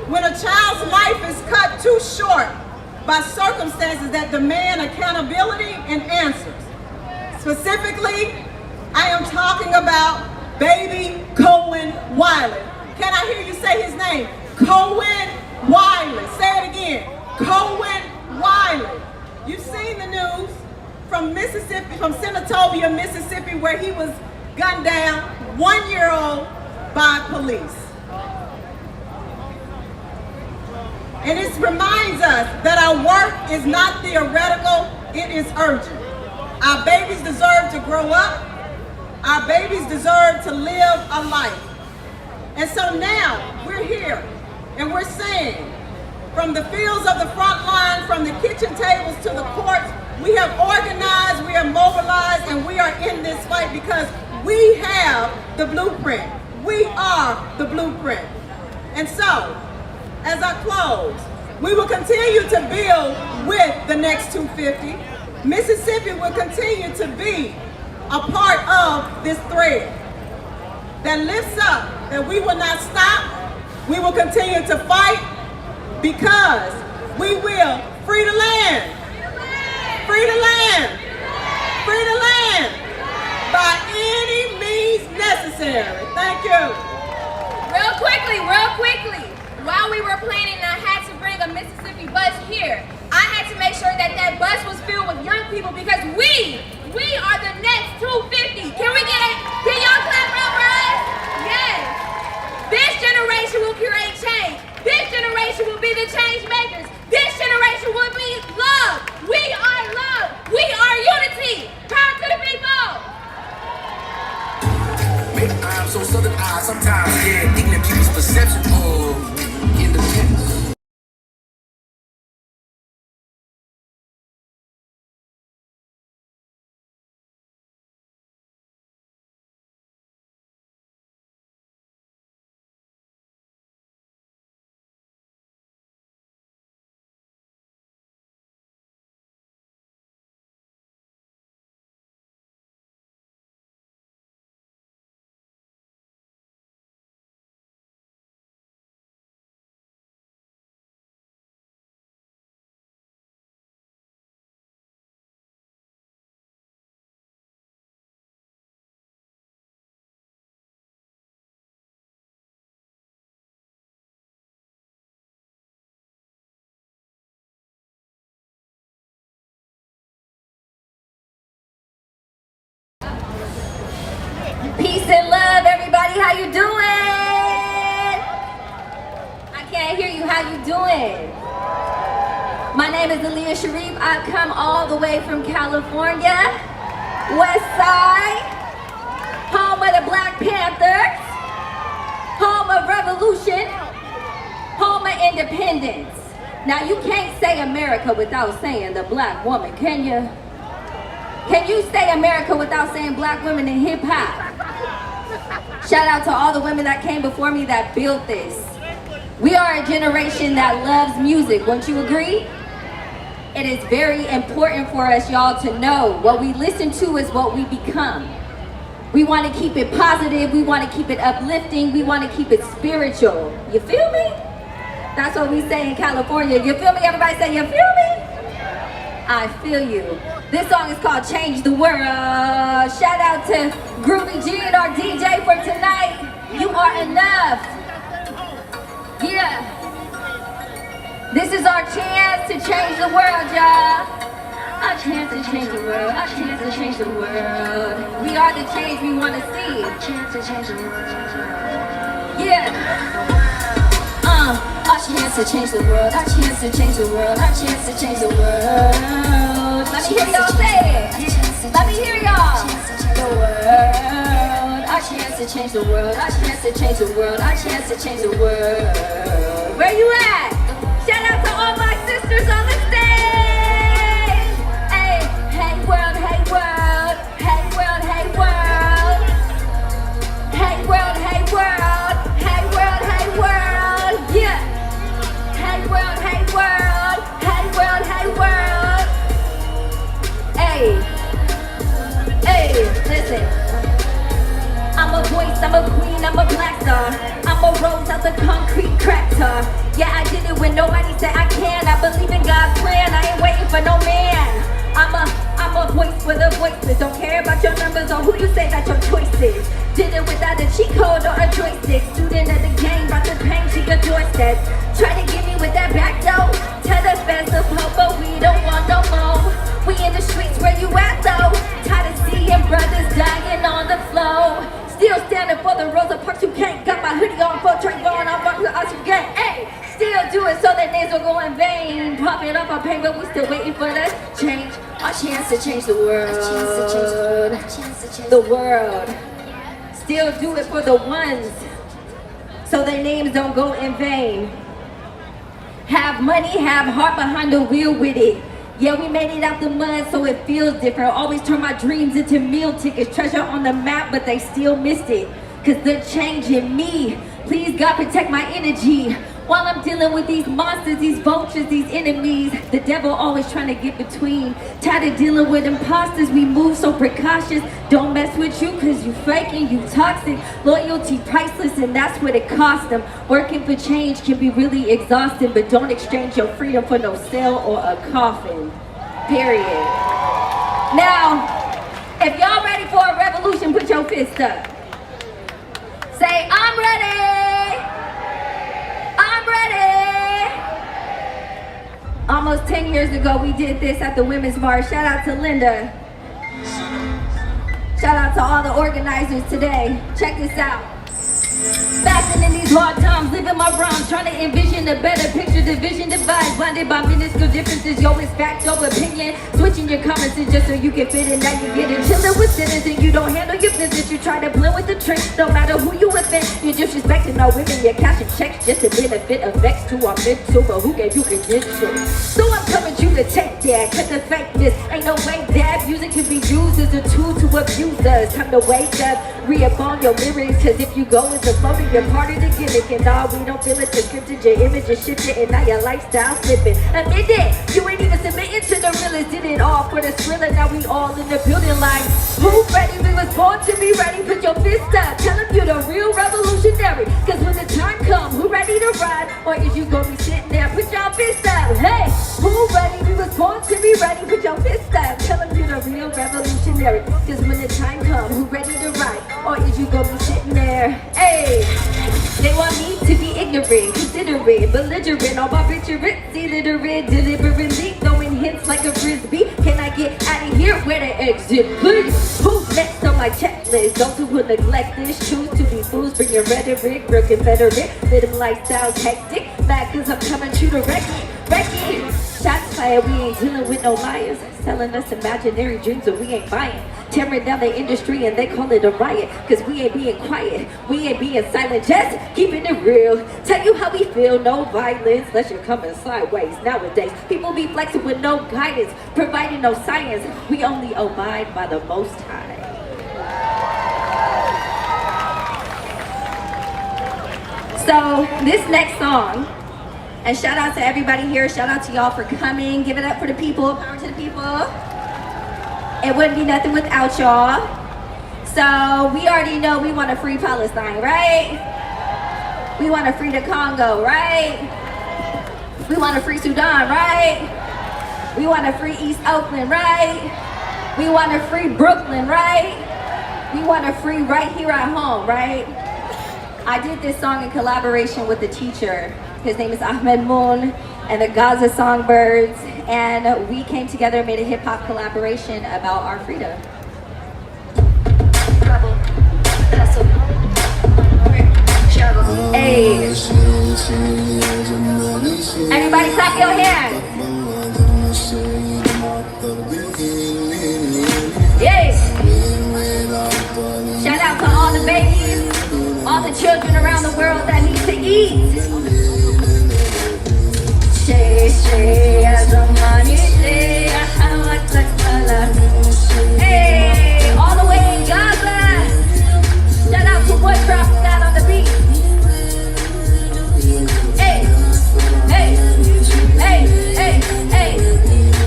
When a child's life is cut too short by circumstances that demand accountability and answers. Specifically, I am talking about baby Cohen Wiley. Can I hear you say his name? Cohen Wiley. Say it again. Cohen Wiley. You've seen the news from Mississippi, from Senatobia, Mississippi, where he was gunned down, 1-year-old, by police. And it reminds us that our work is not theoretical, it is urgent. Our babies deserve to grow up. Our babies deserve to live a life. And so now we're here and we're saying, from the fields of the front line, from the kitchen tables to the courts, we have organized, we have mobilized, and we are in this fight because we have the blueprint. We are the blueprint. And so, as I close, we will continue to build with the Next 250. Mississippi will continue to be a part of this thread that lifts up, that we will not stop. We will continue to fight because we will free the land. Free the land. Free the land by any means necessary. Thank you. Real quickly, while we were planning, I had to bring a Mississippi bus here. I had to make sure that that bus was filled with young people because we are the Next 250. Can y'all clap for us? Yes. This generation will create change. This generation will be the change makers. This generation will be love. We are love. We are unity. Proud to the people. I'm so southern eyed sometimes, yeah, thinking of people's perception of independence. Peace and love, everybody. How you doing? I can't hear you. How you doing? My name is Aaliyah Sharif. I've come all the way from California, West Side, home of the Black Panthers, home of revolution, home of independence. Now you can't say America without saying the black woman, can you? Can you say America without saying black women in hip hop? Shout out to all the women that came before me that built this. We are a generation that loves music, won't you agree? It is very important for us, y'all, to know what we listen to is what we become. We want to keep it positive, we want to keep it uplifting, we want to keep it spiritual. You feel me? That's what we say in California. You feel me? Everybody say, you feel me? I feel you. This song is called Change the World. Shout out to Groovy G and our DJ for tonight. You are enough. Yeah. This is our chance to change the world, y'all. Our chance to change the world. Our chance to change the world. We are the change we want to see. Our chance to change the world. Yeah. Our chance to change the world. Our chance to change the world. Our chance to change the world. Let me hear y'all say it. Let me hear y'all. The world. Our chance to change the world. Our chance to change the world. Our chance to change the world. Where you at? Shout out to all my sisters on the stage. Hey, hey world, hey world. Hey world, hey world. Hey world, hey world. Hey world, hey world. Yeah. Hey world, hey world. Hey world, hey world. Hey. Hey, listen. I'm a voice, I'm a queen, I'm a black star. I'm a rose out the concrete crack tar. Yeah, I did it when nobody said I can. I believe in God's plan, I ain't waiting for no man. I'm a voice for the voiceless. Don't care about your numbers or who you say that your choice is. Did it without a cheat code or a joystick. Student of the game, brought the pain to your doorstep. Try to get me with that back door. Tell the fans of hope, but we don't want no more. We in the streets, where you at though? Tired of seeing brothers dying on the floor. Still standing for the Rosa Parks, you can't. Got my hoodie on for Trayvon, I'm up to us again. Hey, still do it so their names don't go in vain. Popping up our pain, but we still waiting for the change. Our chance to change the world. The world. Still do it for the ones so their names don't go in vain. Have money, have heart behind the wheel with it. Yeah, we made it out the mud, so it feels different. Always turn my dreams into meal tickets. Treasure on the map, but they still missed it. Cause they're changing me. Please, God, protect my energy. While I'm dealing with these monsters, these vultures, these enemies. The devil always trying to get between. Tired of dealing with imposters, we move so precautious. Don't mess with you cause you faking, you toxic. Loyalty priceless and that's what it cost them. Working for change can be really exhausting, but don't exchange your freedom for no cell or a coffin. Period. Now, if y'all ready for a revolution, put your fist up. Say, I'm ready! I'm ready! Almost 10 years ago, we did this at the Women's March. Shout out to Linda. Shout out to all the organizers today. Check this out. Fasting in these hard times, living my rhymes, trying to envision a better picture, division divide, blinded by minuscule differences, yo, it's fact, your opinion, switching your comments in just so you can fit in, now you get it, chilling with sinners and you don't handle your business, you try to blend with the tricks, no matter who you offend, you're disrespecting our women, you're cashing checks just to benefit effects to our mental, but who gave you condition? So I'm coming to you to take that, cut the fakeness, ain't no way that music can be used as a tool to abuse us, time to wake up, re-up on your lyrics, cause if you go with the flow, you're part of the gimmick, and all we don't feel it, the scripted, your image is shifted, and now your lifestyle flipping. Admit it, you ain't even submitting to the realest, did it all for the thriller, now we all in the building like, who ready? We was born to be ready, put your fist up, tell them you're the real revolutionary, cause when the time comes, who ready to ride, or is you gonna be sitting there, put your fist up, hey, who ready? We was born to be ready, put your fist up, tell them you're the real revolutionary, cause when the time comes, who ready to ride, or is you gonna be sitting there, hey. They want me to be ignorant, considerate, belligerent, all barbiturates, illiterate, deliberately throwing hints like a frisbee. Can I get out of here? Where the exit, please? Who's next on my checklist? Those who will neglect this, choose to be fools, bring your rhetoric, real Confederate, let them lifestyles hectic, mad cause I'm coming to the wreck it. Shots fired, we ain't dealing with no liars, selling us imaginary dreams that we ain't buying. Tearing down the industry and they call it a riot, cause we ain't being quiet, we ain't being silent, just keeping it real. Tell you how we feel, no violence, unless you're coming sideways. Nowadays, people be flexing with no guidance, providing no science. We only abide by the Most High. So, this next song, and shout out to everybody here, shout out to y'all for coming, give it up for the people, power to the people. It wouldn't be nothing without y'all. So we already know we want to free Palestine, right? We want to free the Congo, right? We want to free Sudan, right? We want to free East Oakland, right? We want to free Brooklyn, right? We want to free right here at home, right? I did this song in collaboration with the teacher. His name is Ahmed Moon and the Gaza Songbirds. And we came together and made a hip-hop collaboration about our freedom. Hey. Everybody clap your hands. Yay. Shout out to all the babies, all the children around the world that need to eat. Hey, all the way in Gaza. Shout out to Woodcraft that on the beat. Hey, hey, hey, hey, hey.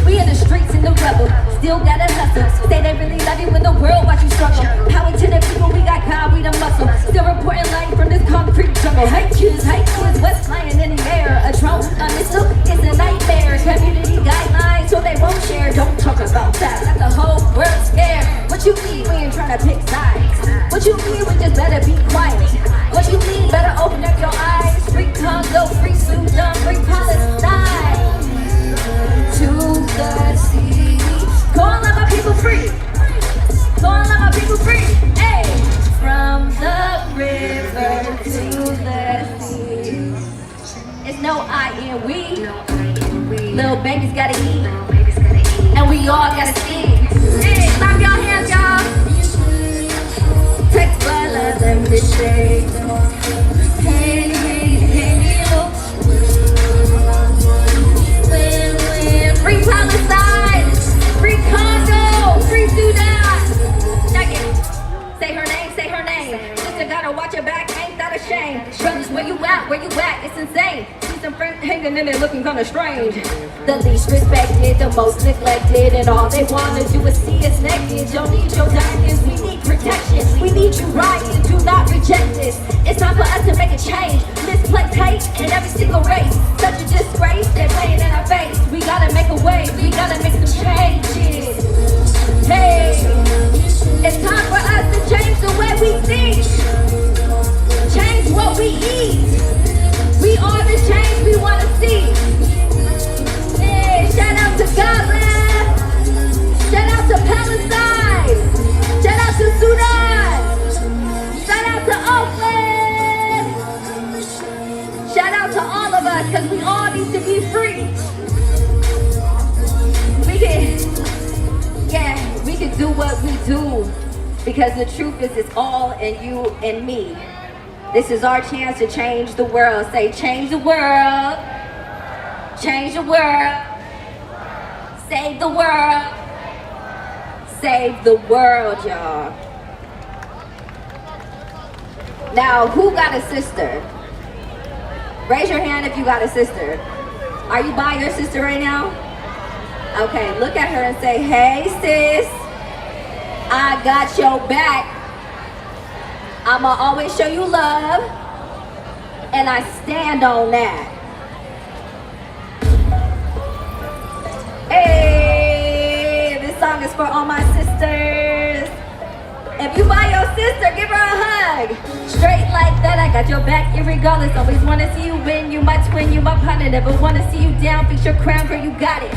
We in the streets in the rebel, still gotta hustle. Say they really love you when the world watch you struggle. Power to the people, we got God, we the muscle. Still reporting light from this concrete jungle. Hey kids, what's flying in the air? A drone, a missile, it's a nightmare. Community guidelines, so they won't share. Don't talk about that, let the whole world scare. What you mean we ain't trying to pick sides? What you mean we just better be quiet? What you mean better open up your eyes? Free Congo, free Sudan, free Palestine. To the sea. Go on, let my people free. Go on, let my people free. Hey, from the river to the sea. It's no I. we, little babies gotta eat, and we all gotta see. Hey, clap your hands, y'all. Take my love and the shade. Hey, hey, hey, look. Free Palestine, free Congo, free Sudan. Check it. Say her name, say her name. Sister gotta watch your back, ain't that a shame? Brothers, where you at? Where you at? It's insane. See some friends hanging in there looking kinda strange. The least respected, the most neglected, and all they wanna do is see us naked. Don't need your guidance, we need protection. We need you rising, do not reject this. It's time for us to make a change. Misplaced hate in every single race. Such a disgrace, they're playing in our face. We gotta make a way, we gotta make some changes. Hey, it's time for us to change the way we think. Change what we eat. We are the change we wanna see. Hey, shout out to Gaza. Shout out to Palestine. Shout out to Sudan. Shout out to Oakland. Shout out to all of us, because we all need to be free. We can do what we do, because the truth is it's all in you and me. This is our chance to change the world. Say, change the world. Change the world. Save the world. Save the world, y'all. Now, who got a sister? Raise your hand if you got a sister. Are you by your sister right now? Okay, look at her and say, hey sis, I got your back. I'ma always show you love, and I stand on that. Hey, this song is for all my sisters. If you buy your sister, give her a hug. Straight like that, I got your back irregardless. Always wanna see you win, you my twin, you my partner. Never wanna see you down, fix your crown, girl, you got it.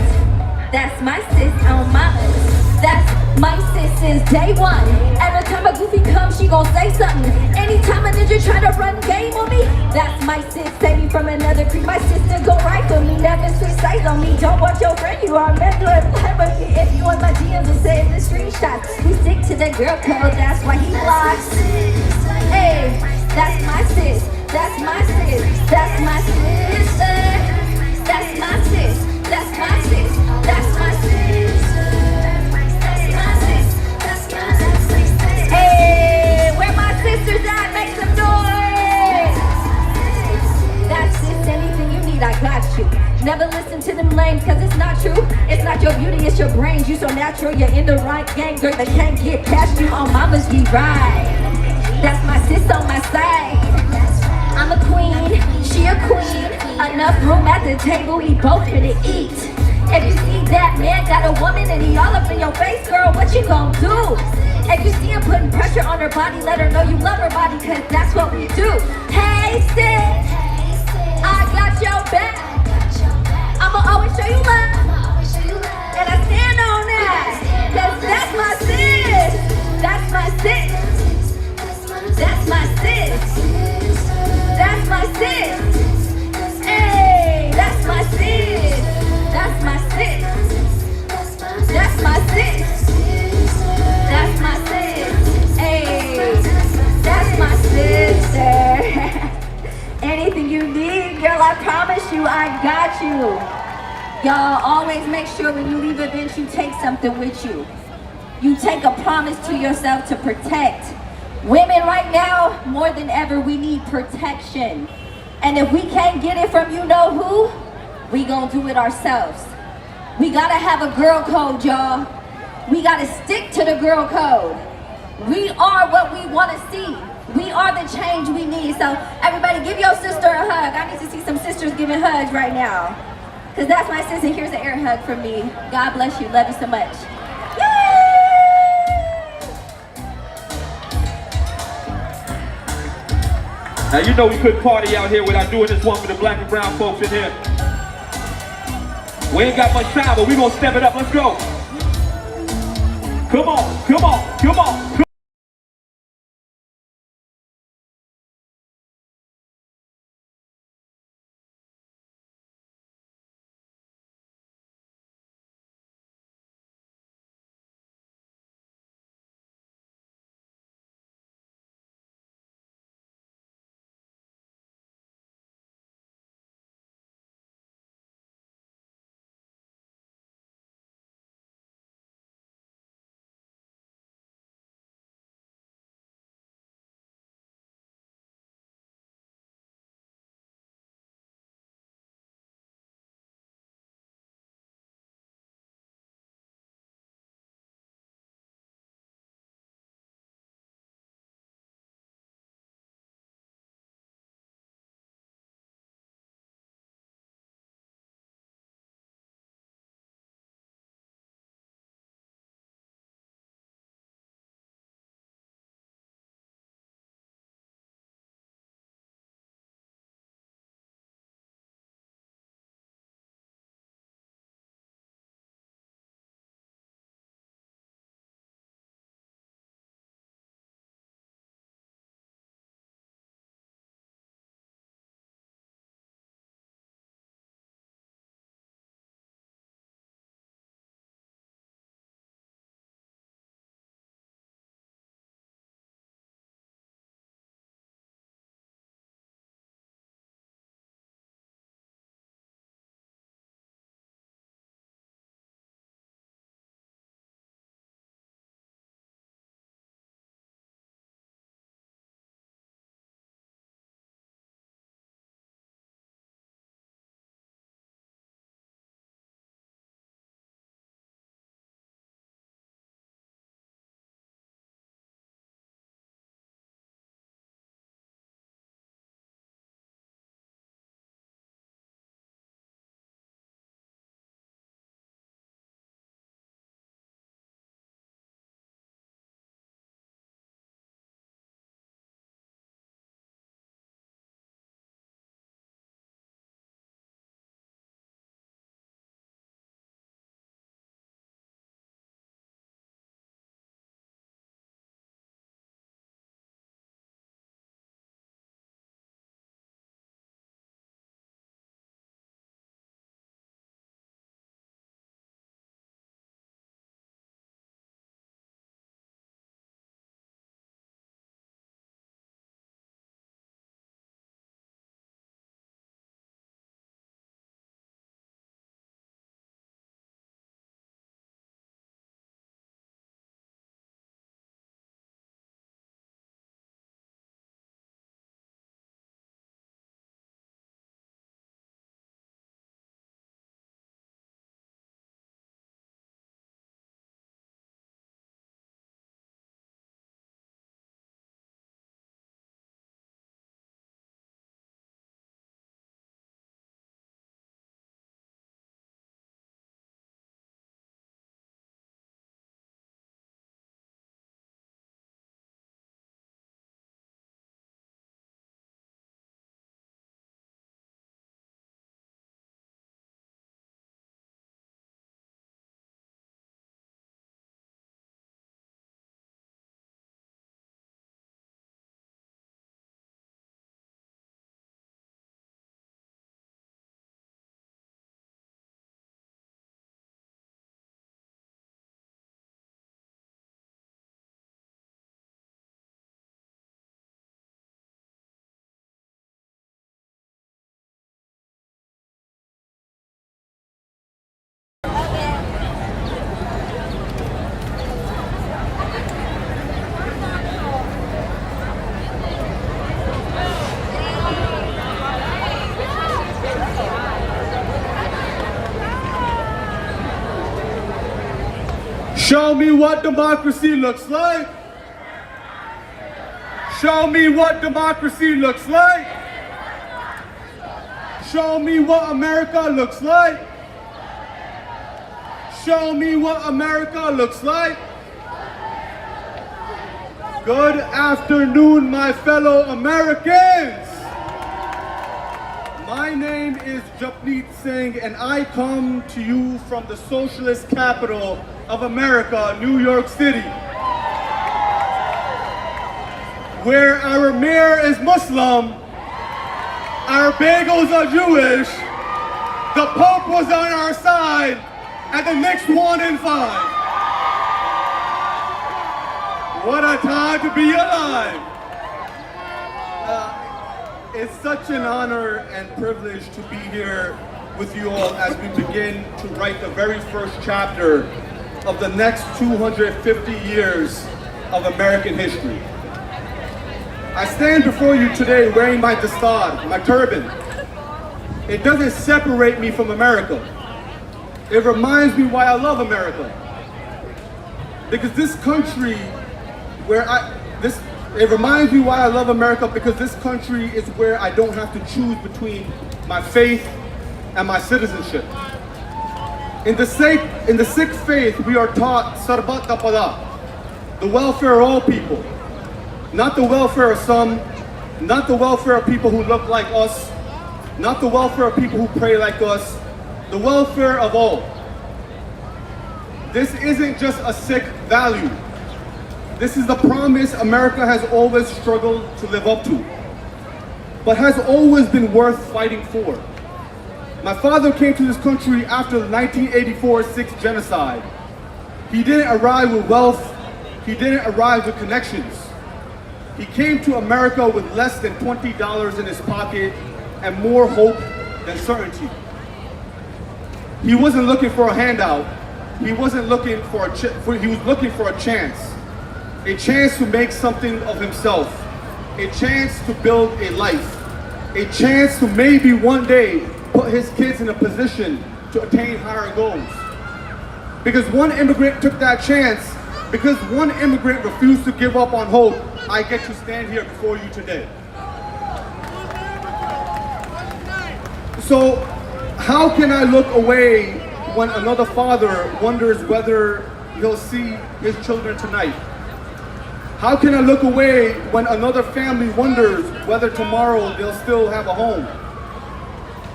That's my sis on mamas. That's my sis since day one. Every time a goofy comes, she gon' say something. Anytime a ninja try to run game on me, that's my sis, save me from another creep. My sister go right for me, never switch sides on me. Don't want your friend, you are meant to have me. If you want my DMs and save the screenshots, we stick to the girl code, that's why he blocks. Hey, that's my sis, that's my sis, that's my sister. That's my sis, that's my sis, that's my sis. Hey, where my sisters at? Make some noise. That's it, anything you need, I got you. Never listen to them lames, cause it's not true. It's not your beauty, it's your brains. You so natural, you're in the right gang, girl, they can't get past you. On mamas we ride. That's my sis on my side. I'm a queen, she a queen. Enough room at the table, we both finna eat. If you see that man got a woman and he all up in your face, girl, what you gon' do? If you see him putting pressure on her body, let her know you love her body, cause that's what we do. Hey sis, I got your back. I'ma always show you love, and I stand on that, cause that's my sis. That's my sis. That's my sis. That's my sis. Hey, that's my sis. That's my sis. That's my sis. That's my sis. Hey, that's my sister. Anything you need, girl, I promise you, I got you. Y'all always make sure when you leave events, you take something with you. You take a promise to yourself to protect. Women right now, more than ever, we need protection. And if we can't get it from you know who, we gonna do it ourselves. We gotta have a girl code, y'all. We gotta stick to the girl code. We are what we wanna see. We are the change we need. So everybody give your sister a hug. I need to see some sisters giving hugs right now. Cause that's my sister. Here's an air hug from me. God bless you, love you so much. Now you know we couldn't party out here without doing this one for the black and brown folks in here. We ain't got much time, but we gonna step it up. Let's go. Come on, come on, come on. Show me what democracy looks like. Show me what democracy looks like. Show me what America looks like. Show me what America looks like. Good afternoon, my fellow Americans. My name is Japneet Singh, and I come to you from the socialist capital of America, New York City, where our mayor is Muslim, our bagels are Jewish, the Pope was on our side, and the Knicks won in 5. What a time to be alive! It's such an honor and privilege to be here with you all as we begin to write the very first chapter of the next 250 years of American history. I stand before you today wearing my dastard, my turban. It doesn't separate me from America. It reminds me why I love America. Because this country it reminds me why I love America, because this country is where I don't have to choose between my faith and my citizenship. In the Sikh faith, we are taught sarbat ka bhala, the welfare of all people. Not the welfare of some, not the welfare of people who look like us, not the welfare of people who pray like us, the welfare of all. This isn't just a Sikh value. This is the promise America has always struggled to live up to, but has always been worth fighting for. My father came to this country after the 1984 Sikh genocide. He didn't arrive with wealth, he didn't arrive with connections. He came to America with less than $20 in his pocket and more hope than certainty. He wasn't looking for a handout. He wasn't looking for he was looking for a chance to make something of himself, a chance to build a life, a chance to maybe one day put his kids in a position to attain higher goals. Because one immigrant took that chance, because one immigrant refused to give up on hope, I get to stand here before you today. So, how can I look away when another father wonders whether he'll see his children tonight? How can I look away when another family wonders whether tomorrow they'll still have a home?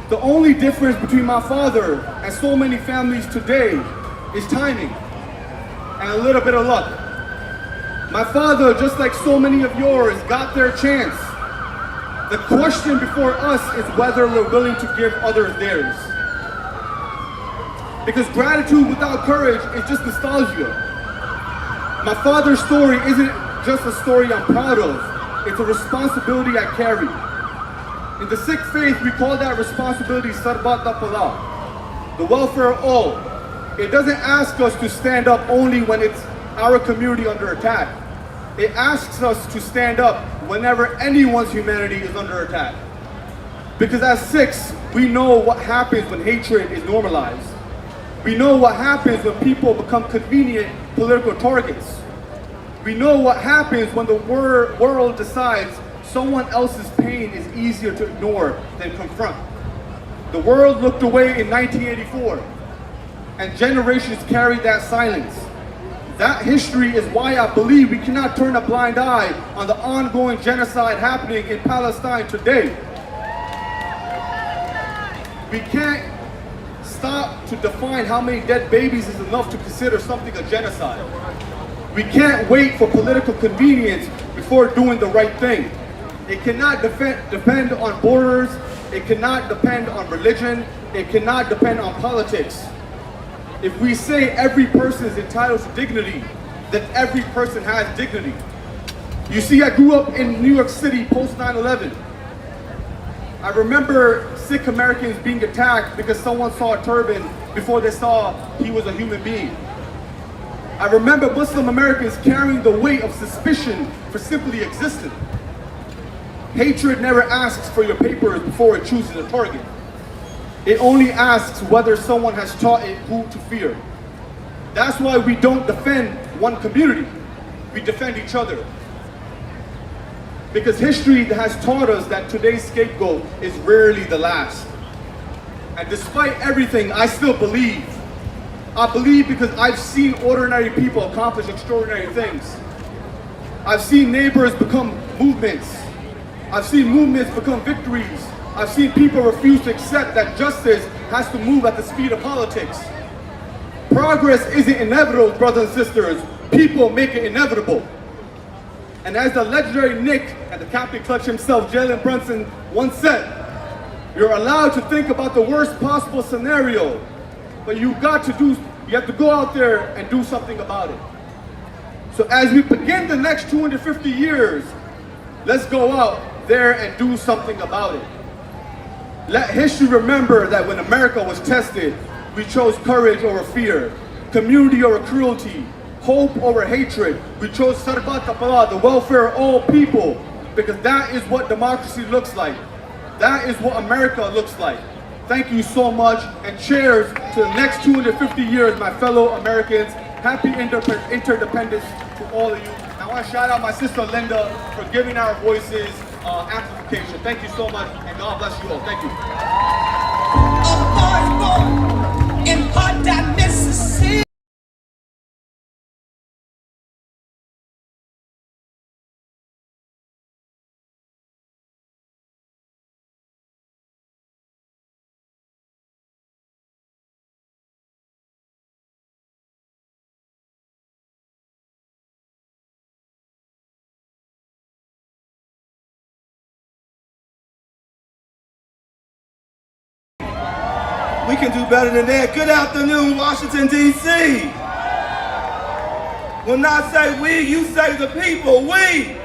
The only difference between my father and so many families today is timing and a little bit of luck. My father, just like so many of yours, got their chance. The question before us is whether we're willing to give others theirs. Because gratitude without courage is just nostalgia. My father's story isn't just a story I'm proud of. It's a responsibility I carry. In the Sikh faith, we call that responsibility sarbat ka bhala, the welfare of all. It doesn't ask us to stand up only when it's our community under attack. It asks us to stand up whenever anyone's humanity is under attack. Because as Sikhs, we know what happens when hatred is normalized. We know what happens when people become convenient political targets. We know what happens when the world decides someone else's pain is easier to ignore than confront. The world looked away in 1984, and generations carried that silence. That history is why I believe we cannot turn a blind eye on the ongoing genocide happening in Palestine today. We can't stop to define how many dead babies is enough to consider something a genocide. We can't wait for political convenience before doing the right thing. It cannot depend on borders. It cannot depend on religion. It cannot depend on politics. If we say every person is entitled to dignity, then every person has dignity. You see, I grew up in New York City post 9/11. I remember Sikh Americans being attacked because someone saw a turban before they saw he was a human being. I remember Muslim Americans carrying the weight of suspicion for simply existing. Hatred never asks for your papers before it chooses a target. It only asks whether someone has taught it who to fear. That's why we don't defend one community. We defend each other. Because history has taught us that today's scapegoat is rarely the last. And despite everything, I still believe. I believe because I've seen ordinary people accomplish extraordinary things. I've seen neighbors become movements. I've seen movements become victories. I've seen people refuse to accept that justice has to move at the speed of politics. Progress isn't inevitable, brothers and sisters. People make it inevitable. And as the legendary Nick and the Captain Clutch himself, Jalen Brunson, once said, you're allowed to think about the worst possible scenario, but you have to go out there and do something about it. So as we begin the next 250 years, let's go out there and do something about it. Let history remember that when America was tested, we chose courage over fear, community over cruelty, hope over hatred. We chose Sarbat Tapala, the welfare of all people, because that is what democracy looks like. That is what America looks like. Thank you so much, and cheers to the next 250 years, my fellow Americans. Happy interdependence to all of you. I want to shout out my sister Linda for giving our voices amplification. Thank you so much, and God bless you all. Thank you. In Hot Dot, Mississippi. We can do better than that. Good afternoon, Washington, D.C. When I say we, you say the people. We.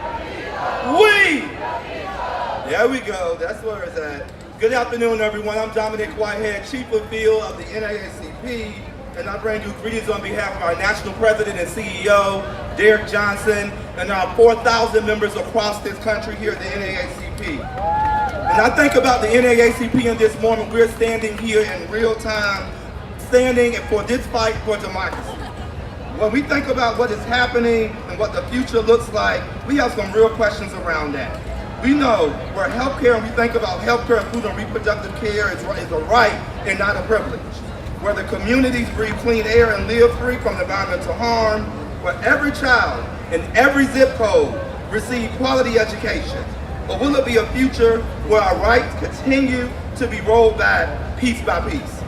There we go. That's where it's at. Good afternoon, everyone. I'm Dominic Whitehead, Chief of Field of the NAACP, and I bring you greetings on behalf of our National President and CEO, Derek Johnson, and our 4,000 members across this country here at the NAACP. When I think about the NAACP in this moment, we're standing here in real time, standing for this fight for democracy. When we think about what is happening and what the future looks like, we have some real questions around that. We know where healthcare, and we think about healthcare, including reproductive care, is a right and not a privilege. Where the communities breathe clean air and live free from environmental harm, where every child in every zip code receive quality education. Or will it be a future where our rights continue to be rolled back piece by piece?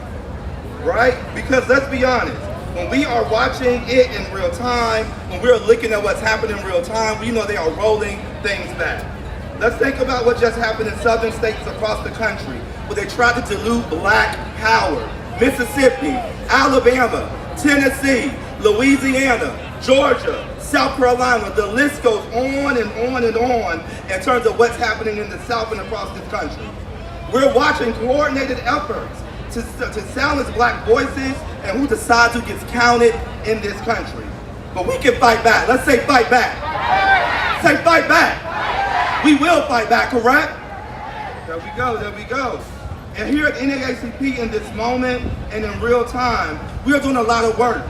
Right? Because let's be honest, when we are watching it in real time, when we're looking at what's happening in real time, we know they are rolling things back. Let's think about what just happened in southern states across the country, where they tried to dilute black power. Mississippi, Alabama, Tennessee, Louisiana, Georgia, South Carolina, the list goes on and on and on in terms of what's happening in the South and across this country. We're watching coordinated efforts to silence black voices and who decides who gets counted in this country. But we can fight back. Let's say fight back. Say fight back. We will fight back, correct? There we go, there we go. And here at NAACP in this moment and in real time, we are doing a lot of work.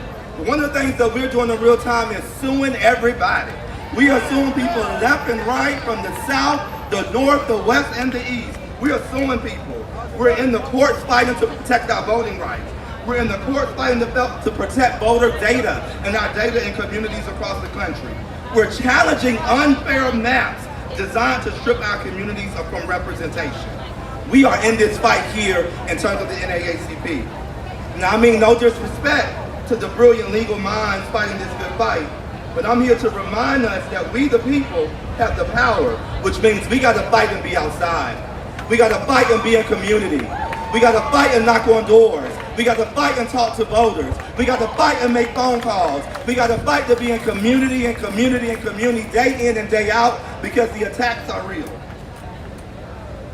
One of the things that we're doing in real time is suing everybody. We are suing people left and right, from the South, the North, the West, and the East. We are suing people. We're in the courts fighting to protect our voting rights. We're in the courts fighting to protect voter data and our data in communities across the country. We're challenging unfair maps designed to strip our communities from representation. We are in this fight here in terms of the NAACP. Now, I mean no disrespect to the brilliant legal minds fighting this good fight, but I'm here to remind us that we the people have the power, which means we gotta fight and be outside. We gotta fight and be in community. We gotta fight and knock on doors. We gotta fight and talk to voters. We gotta fight and make phone calls. We gotta fight to be in community and community and community day in and day out, because the attacks are real.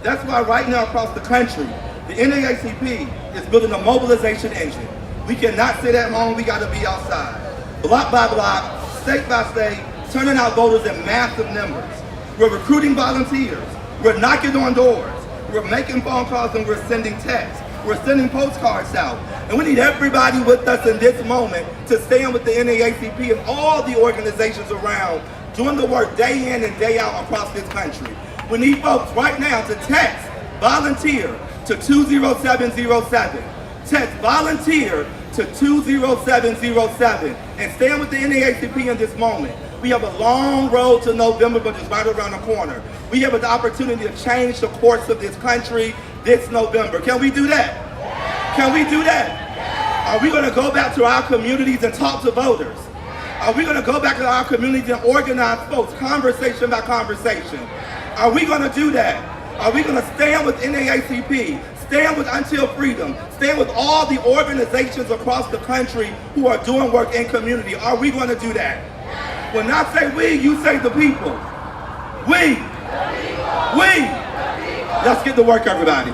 That's why right now across the country, the NAACP is building a mobilization engine. We cannot sit at home, we gotta be outside. Block by block, state by state, turning out voters in massive numbers. We're recruiting volunteers. We're knocking on doors. We're making phone calls and we're sending texts. We're sending postcards out. And we need everybody with us in this moment to stand with the NAACP and all the organizations around doing the work day in and day out across this country. We need folks right now to text volunteer to 20707. Text volunteer to 20707 and stand with the NAACP in this moment. We have a long road to November, but it's right around the corner. We have an opportunity to change the course of this country this November. Can we do that? Can we do that? Are we going to go back to our communities and talk to voters? Are we going to go back to our communities and organize folks, conversation by conversation? Are we going to do that? Are we going to stand with NAACP, stand with Until Freedom, stand with all the organizations across the country who are doing work in community? Are we going to do that? When I say we, you say the people. We. Let's get to work, everybody.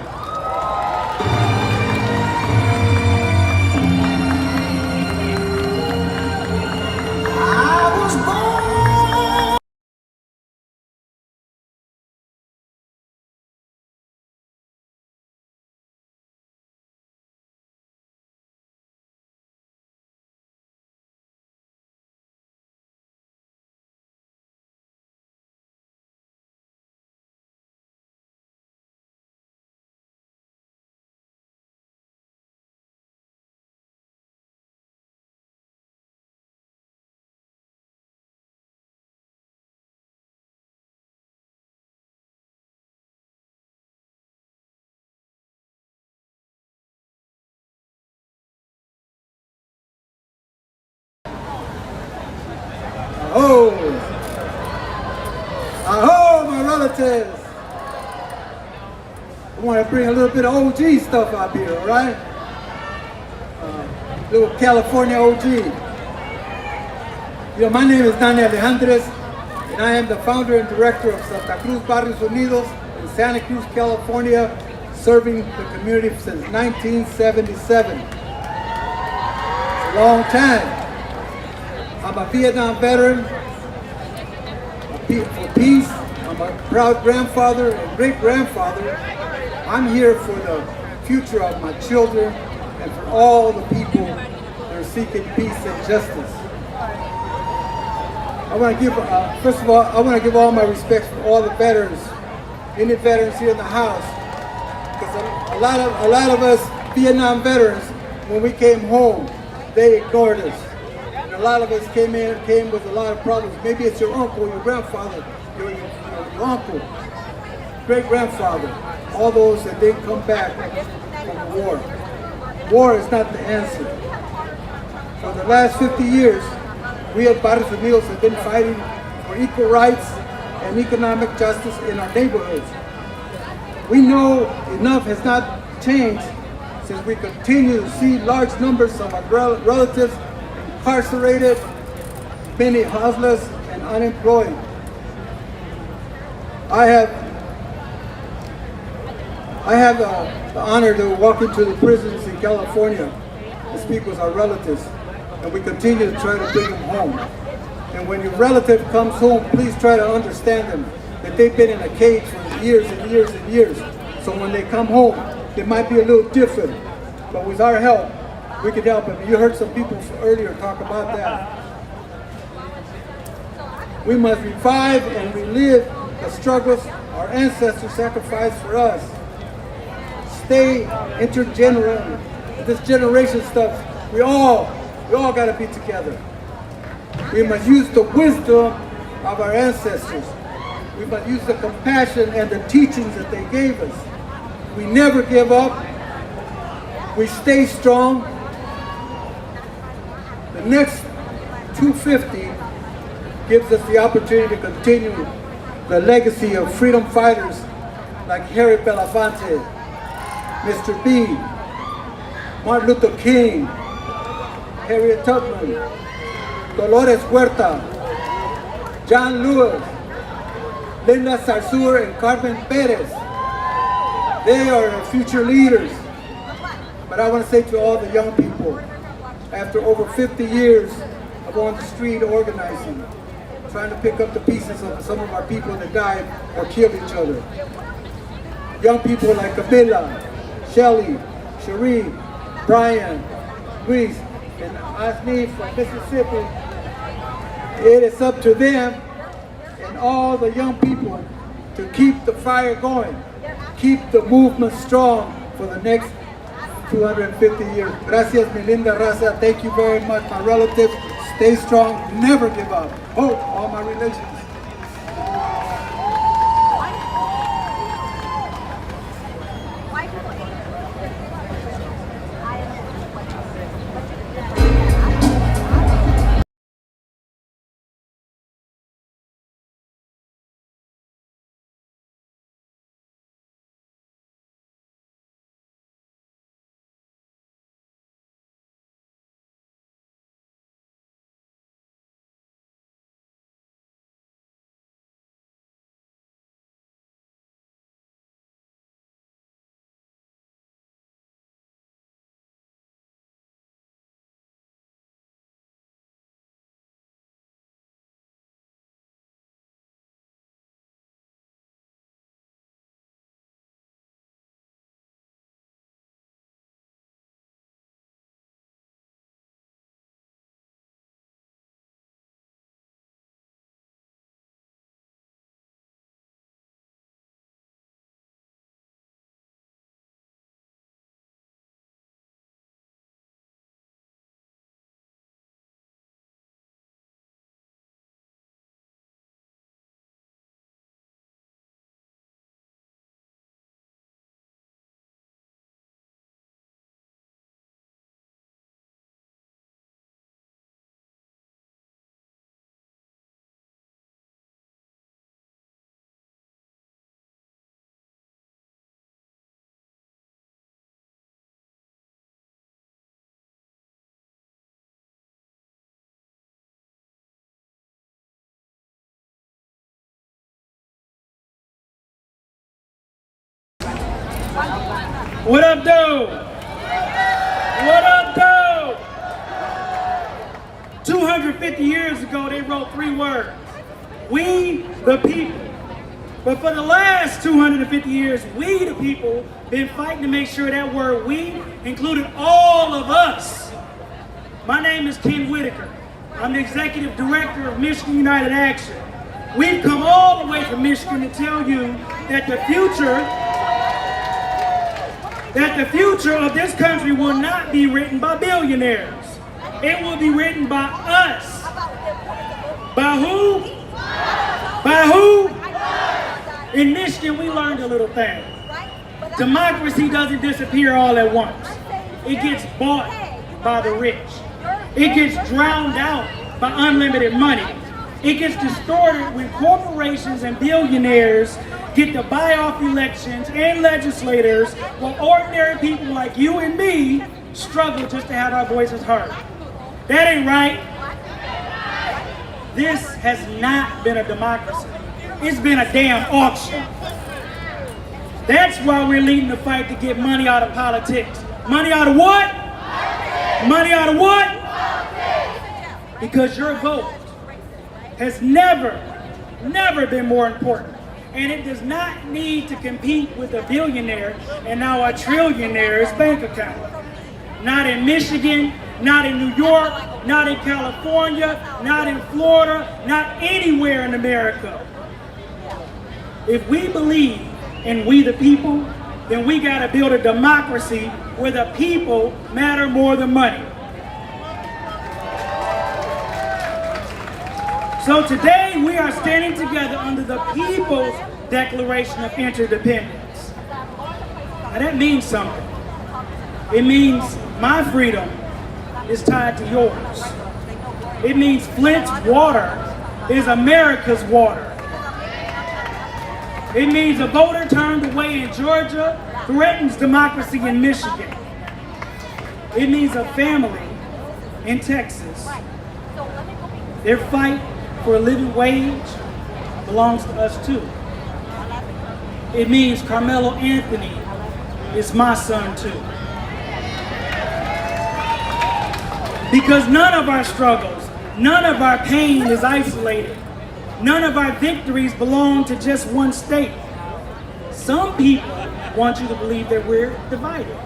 Aho, my relatives. I want to bring a little bit of OG stuff up here, all right? Little California OG. You know, my name is Dani Alejandres, and I am the founder and director of Santa Cruz Barrios Unidos in Santa Cruz, California, serving the community since 1977. It's a long time. I'm a Vietnam veteran for peace. I'm a proud grandfather and great-grandfather. I'm here for the future of my children and for all the people that are seeking peace and justice. I want to give, first of all, I want to give all my respects for all the veterans, any veterans here in the house, because a lot of us Vietnam veterans, when we came home, they ignored us. A lot of us came with a lot of problems. Maybe it's your uncle, your grandfather, your uncle, great-grandfather, all those that didn't come back from the war. War is not the answer. For the last 50 years, we at Barrios Unidos have been fighting for equal rights and economic justice in our neighborhoods. We know enough has not changed since we continue to see large numbers of our relatives incarcerated, many houseless and unemployed. I have the honor to walk into the prisons in California and speak with our relatives, and we continue to try to bring them home. And when your relative comes home, please try to understand them, that they've been in a cage for years and years and years. So when they come home, they might be a little different, but with our help, we can help them. You heard some people earlier talk about that. We must revive and relive the struggles our ancestors sacrificed for us. Stay intergenerational. This generation stuff, we all got to be together. We must use the wisdom of our ancestors. We must use the compassion and the teachings that they gave us. We never give up. We stay strong. The Next 250 gives us the opportunity to continue the legacy of freedom fighters like Harry Belafonte, Mr. B, Martin Luther King, Harriet Tubman, Dolores Huerta, John Lewis, Linda Sarsour, and Carmen Perez. They are our future leaders. But I want to say to all the young people, after over 50 years of on the street organizing, trying to pick up the pieces of some of our people that died or killed each other. Young people like Camila, Shelly, Cherie, Brian, Luis, and Asni from Mississippi, it is up to them and all the young people to keep the fire going, keep the movement strong for the next 250 years. Gracias, mi linda raza. Thank you very much, my relatives. Stay strong, never give up. Hope, all my relations. What up, though? What up, though? 250 years ago, they wrote 3 words. We, the people. But for the last 250 years, we, the people, been fighting to make sure that word we included all of us. My name is Ken Whitaker. I'm the executive director of Michigan United Action. We've come all the way from Michigan to tell you that the future of this country will not be written by billionaires. It will be written by us. By who? By who? In Michigan, we learned a little thing. Democracy doesn't disappear all at once. It gets bought by the rich. It gets drowned out by unlimited money. It gets distorted when corporations and billionaires get to buy off elections and legislators while ordinary people like you and me struggle just to have our voices heard. That ain't right. This has not been a democracy. It's been a damn auction. That's why we're leading the fight to get money out of politics. Money out of what? Money out of what? Because your vote has never been more important. And it does not need to compete with a billionaire and now a trillionaire's bank account. Not in Michigan, not in New York, not in California, not in Florida, not anywhere in America. If we believe in we the people, then we gotta build a democracy where the people matter more than money. So today we are standing together under the People's Declaration of Interdependence. Now that means something. It means my freedom is tied to yours. It means Flint's water is America's water. It means a voter turned away in Georgia threatens democracy in Michigan. It means a family in Texas, their fight for a living wage belongs to us too. It means Carmelo Anthony is my son too. Because none of our struggles, none of our pain is isolated. None of our victories belong to just one state. Some people want you to believe that we're divided.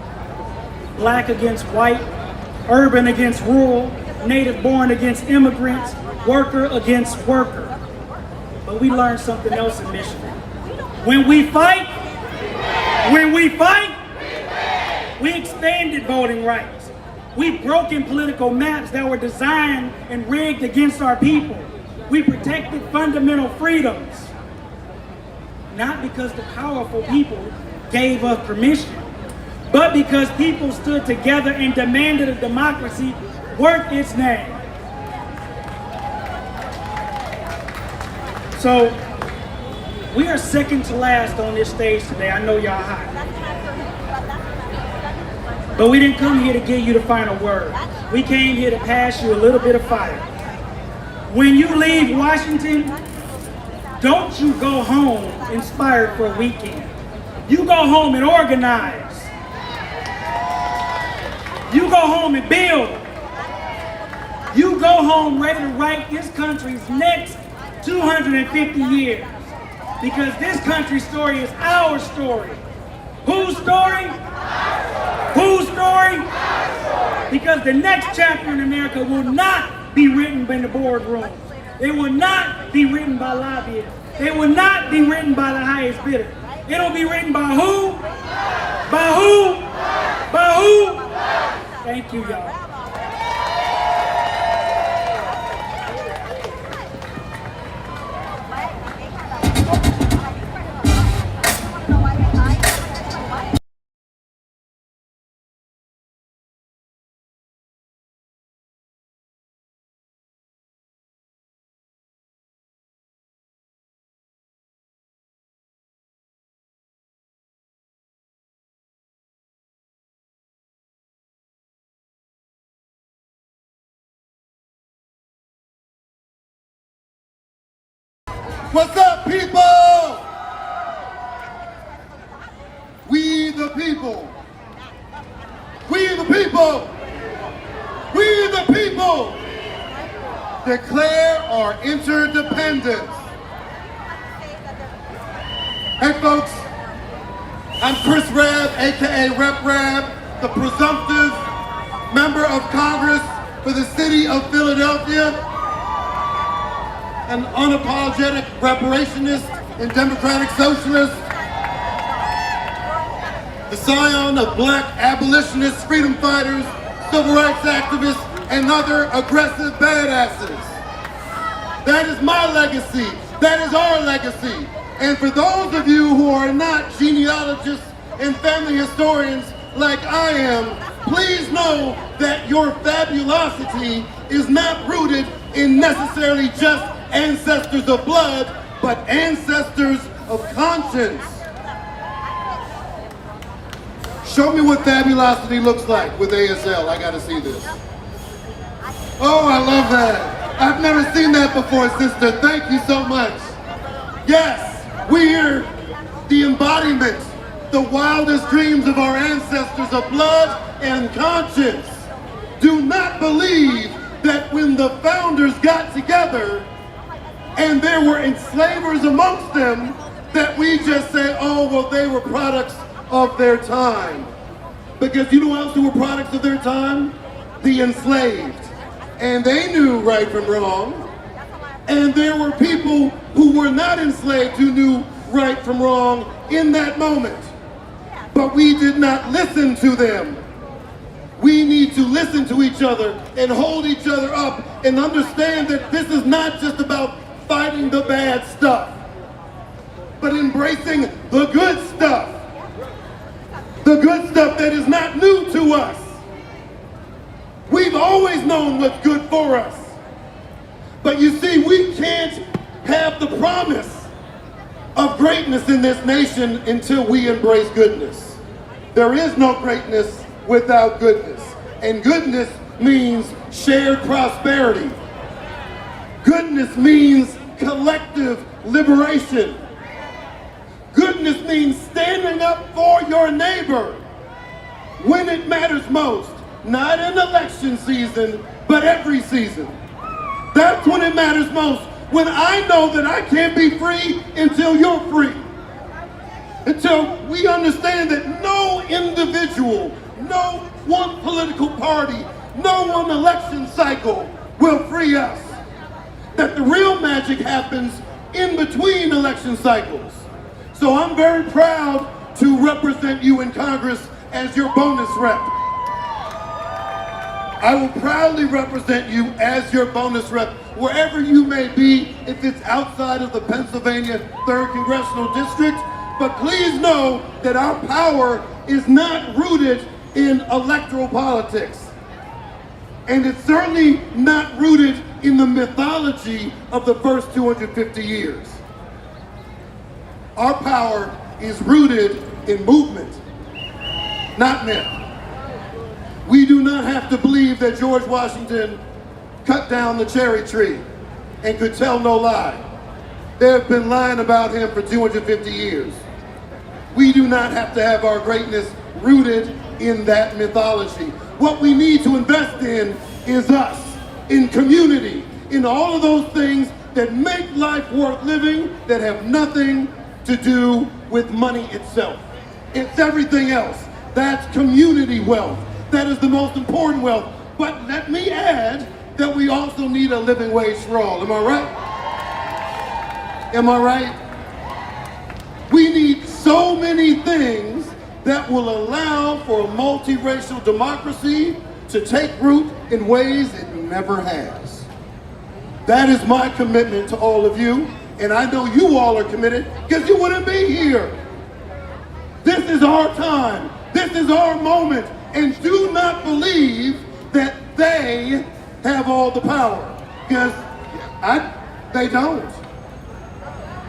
black against white, urban against rural, native born against immigrants, worker against worker. But we learned something else in Michigan. When we fight, we expanded voting rights. We've broken political maps that were designed and rigged against our people. We protected fundamental freedoms. Not because the powerful people gave us permission, but because people stood together and demanded a democracy worth its name. So, we are second to last on this stage today. I know y'all hot. But we didn't come here to give you the final word. We came here to pass you a little bit of fire. When you leave Washington, don't you go home inspired for a weekend. You go home and organize. You go home and build. You go home ready to write this country's next 250 years. Because this country's story is our story. Whose story? Whose story? Because the next chapter in America will not be written in the boardroom. It will not be written by lobbyists. It will not be written by the highest bidder. It'll be written by who? By who? By who? Thank you, y'all. What's up, people? We the people. We the people. We the people declare our interdependence. Hey folks, I'm Chris Rab, aka Rep Rab, the presumptive member of Congress for the city of Philadelphia, an unapologetic reparationist and democratic socialist, the scion of black abolitionists, freedom fighters, civil rights activists, and other aggressive badasses. That is my legacy. That is our legacy. And for those of you who are not genealogists and family historians like I am, please know that your fabulosity is not rooted in necessarily just ancestors of blood, but ancestors of conscience. Show me what fabulosity looks like with ASL. I gotta see this. Oh, I love that. I've never seen that before, sister. Thank you so much. Yes, we're the embodiment, the wildest dreams of our ancestors of blood and conscience. Do not believe that when the founders got together and there were enslavers amongst them, that we just say, oh, well, they were products of their time. Because you know who else who were products of their time? The enslaved. And they knew right from wrong. And there were people who were not enslaved who knew right from wrong in that moment. But we did not listen to them. We need to listen to each other and hold each other up and understand that this is not just about fighting the bad stuff, but embracing the good stuff. The good stuff that is not new to us. We've always known what's good for us. But you see, we can't have the promise of greatness in this nation until we embrace goodness. There is no greatness without goodness. And goodness means shared prosperity. Goodness means collective liberation. Goodness means standing up for your neighbor when it matters most. Not in election season, but every season. That's when it matters most. When I know that I can't be free until you're free. Until we understand that no individual, no one political party, no one election cycle will free us. That the real magic happens in between election cycles. So I'm very proud to represent you in Congress as your bonus rep. I will proudly represent you as your bonus rep wherever you may be, if it's outside of the Pennsylvania 3rd Congressional District. But please know that our power is not rooted in electoral politics. And it's certainly not rooted in the mythology of the first 250 years. Our power is rooted in movement, not myth. We do not have to believe that George Washington cut down the cherry tree and could tell no lie. There have been lying about him for 250 years. We do not have to have our greatness rooted in that mythology. What we need to invest in is us, in community, in all of those things that make life worth living, that have nothing to do with money itself. It's everything else. That's community wealth. That is the most important wealth. But let me add that we also need a living wage for all. Am I right? Am I right? We need so many things that will allow for a multiracial democracy to take root in ways it never has. That is my commitment to all of you, and I know you all are committed because you wouldn't be here. This is our time. This is our moment. And do not believe that they have all the power, because they don't.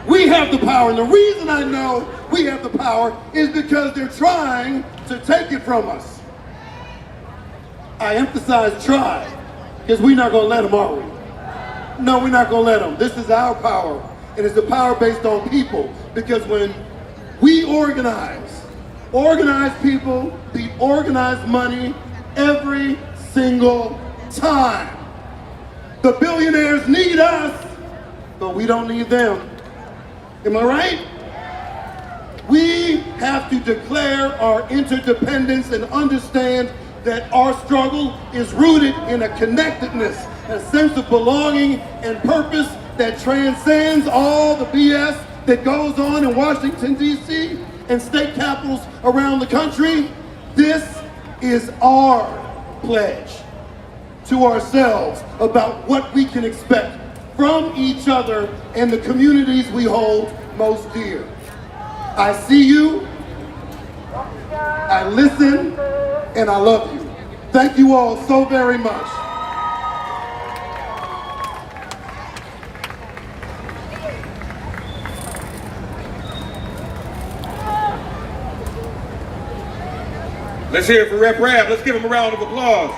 We have the power, and the reason I know we have the power is because they're trying to take it from us. I emphasize try, because we're not going to let them, are we? No, we're not going to let them. This is our power, and it's a power based on people, because when we organize people beat organized money every single time. The billionaires need us, but we don't need them. Am I right? We have to declare our interdependence and understand that our struggle is rooted in a connectedness, a sense of belonging and purpose that transcends all the BS that goes on in Washington, D.C. and state capitals around the country. This is our pledge to ourselves about what we can expect from each other and the communities we hold most dear. I see you, I listen, and I love you. Thank you all so very much. Let's hear it for Rep. Rab. Let's give him a round of applause.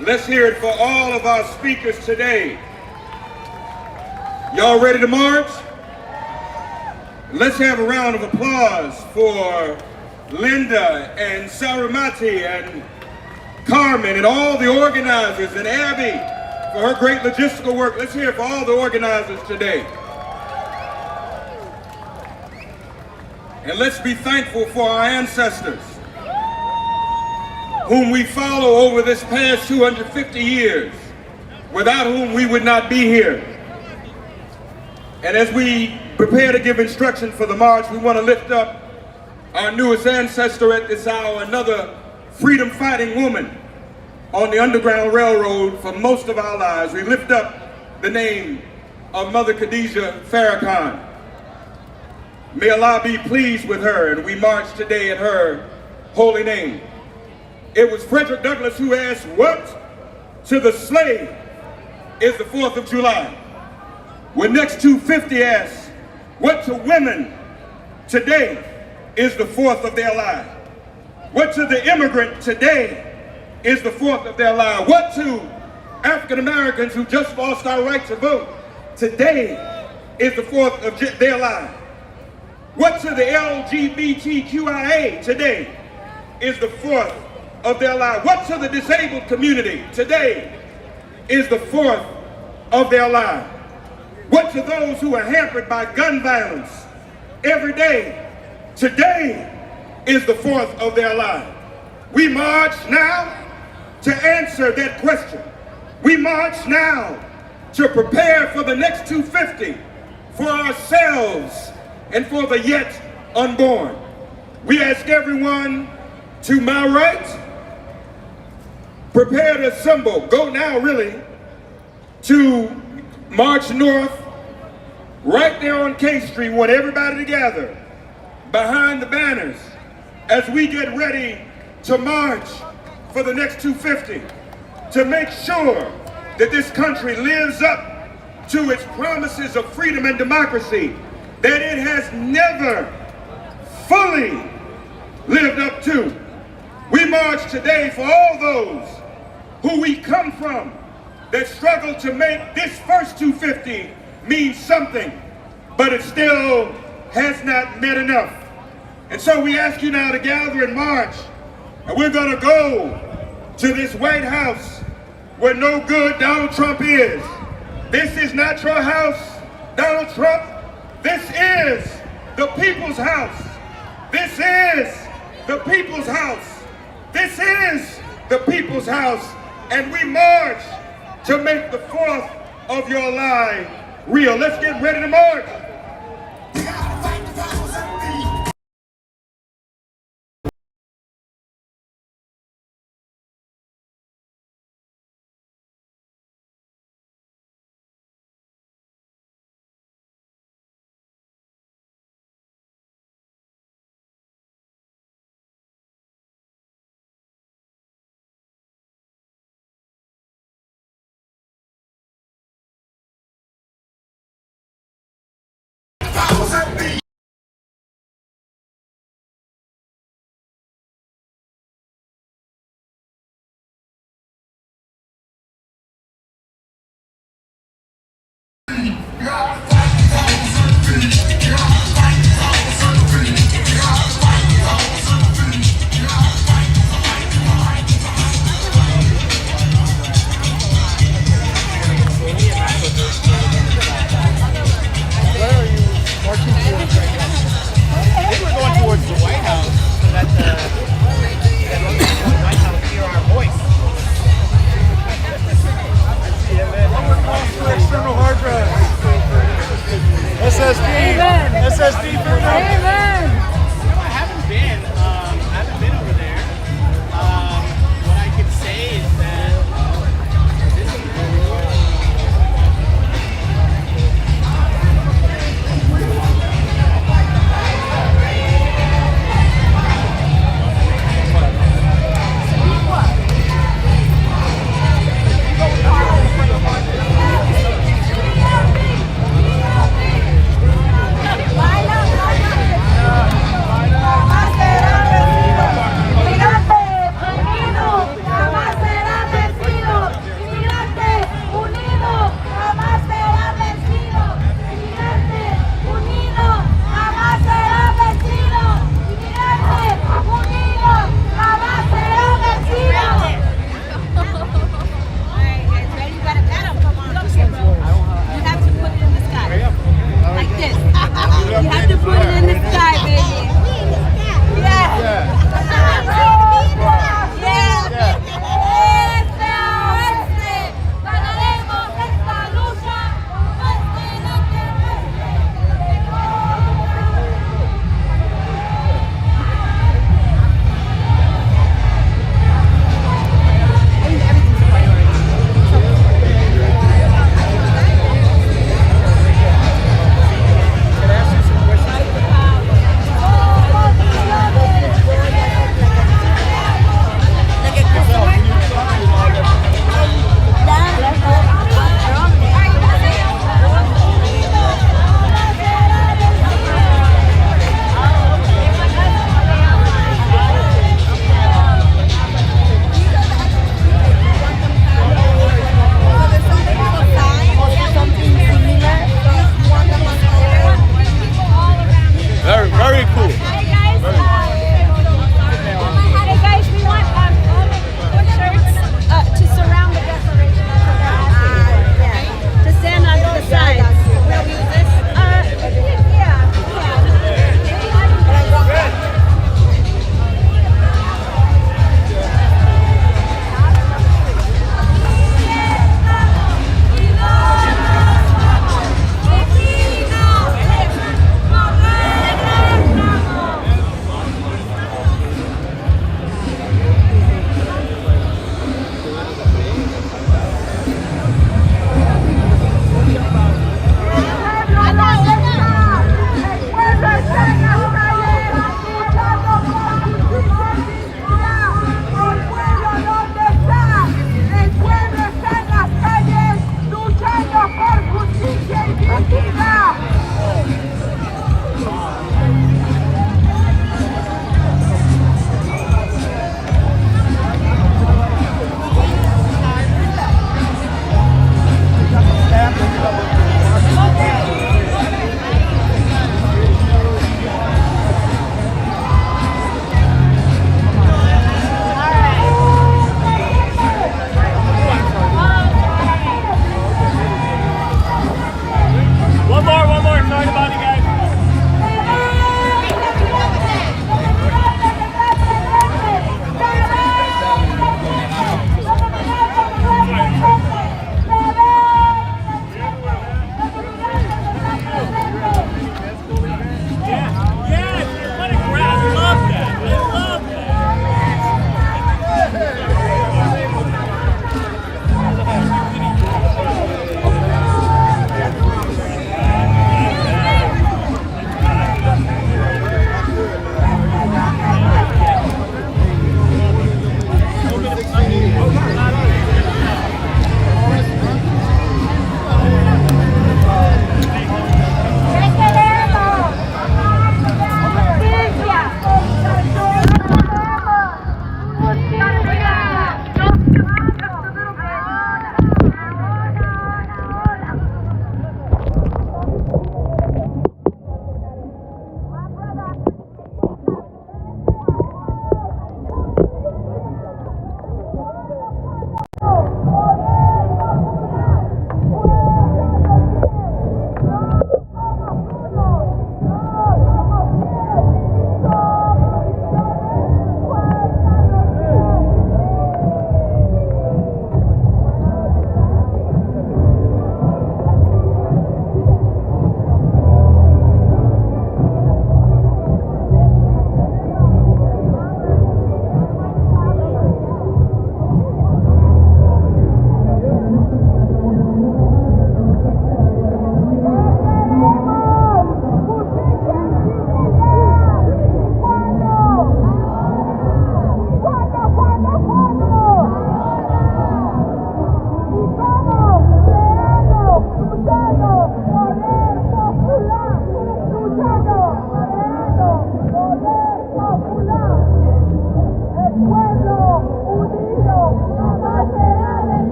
Let's hear it for all of our speakers today. Y'all ready to march? Let's have a round of applause for Linda and Saramati and Carmen and all the organizers, and Abby for her great logistical work. Let's hear it for all the organizers today. And let's be thankful for our ancestors, whom we follow over this past 250 years, without whom we would not be here. And as we prepare to give instruction for the march, we want to lift up our newest ancestor at this hour, another freedom-fighting woman on the Underground Railroad for most of our lives. We lift up the name of Mother Khadijah Farrakhan. May Allah be pleased with her, and we march today in her holy name. It was Frederick Douglass who asked, what to the slave is the 4th of July? When Next250 asks, what to women today is the 4th of their life? What to the immigrant today is the 4th of their life? What to African Americans who just lost our right to vote today is the 4th of their life? What to the LGBTQIA today is the 4th of their life? What to the disabled community today is the 4th of their life? What to those who are hampered by gun violence every day today is the 4th of their life? We march now to answer that question. We march now to prepare for the next 250, for ourselves and for the yet unborn. We ask everyone to my right, prepare to assemble, go now really, to march north, right there on K Street. We want everybody to gather behind the banners as we get ready to march for the next 250, to make sure that this country lives up to its promises of freedom and democracy that it has never fully lived up to. We march today for all those who we come from that struggle to make this first 250 mean something, but it still has not met enough. And so we ask you now to gather and march, and we're gonna go to this White House where no good Donald Trump is. This is not your house, Donald Trump. This is the people's house. This is the people's house. This is the people's house. And we march to make the 4th of your lie real. Let's get ready to march.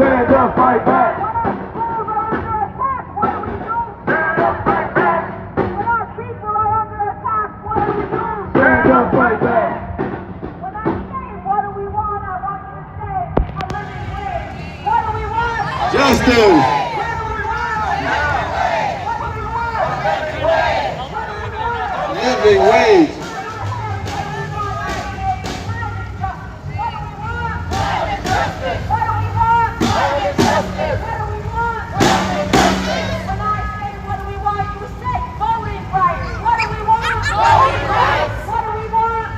Stand up, fight back. Stand up, fight back. Justice. Living wage.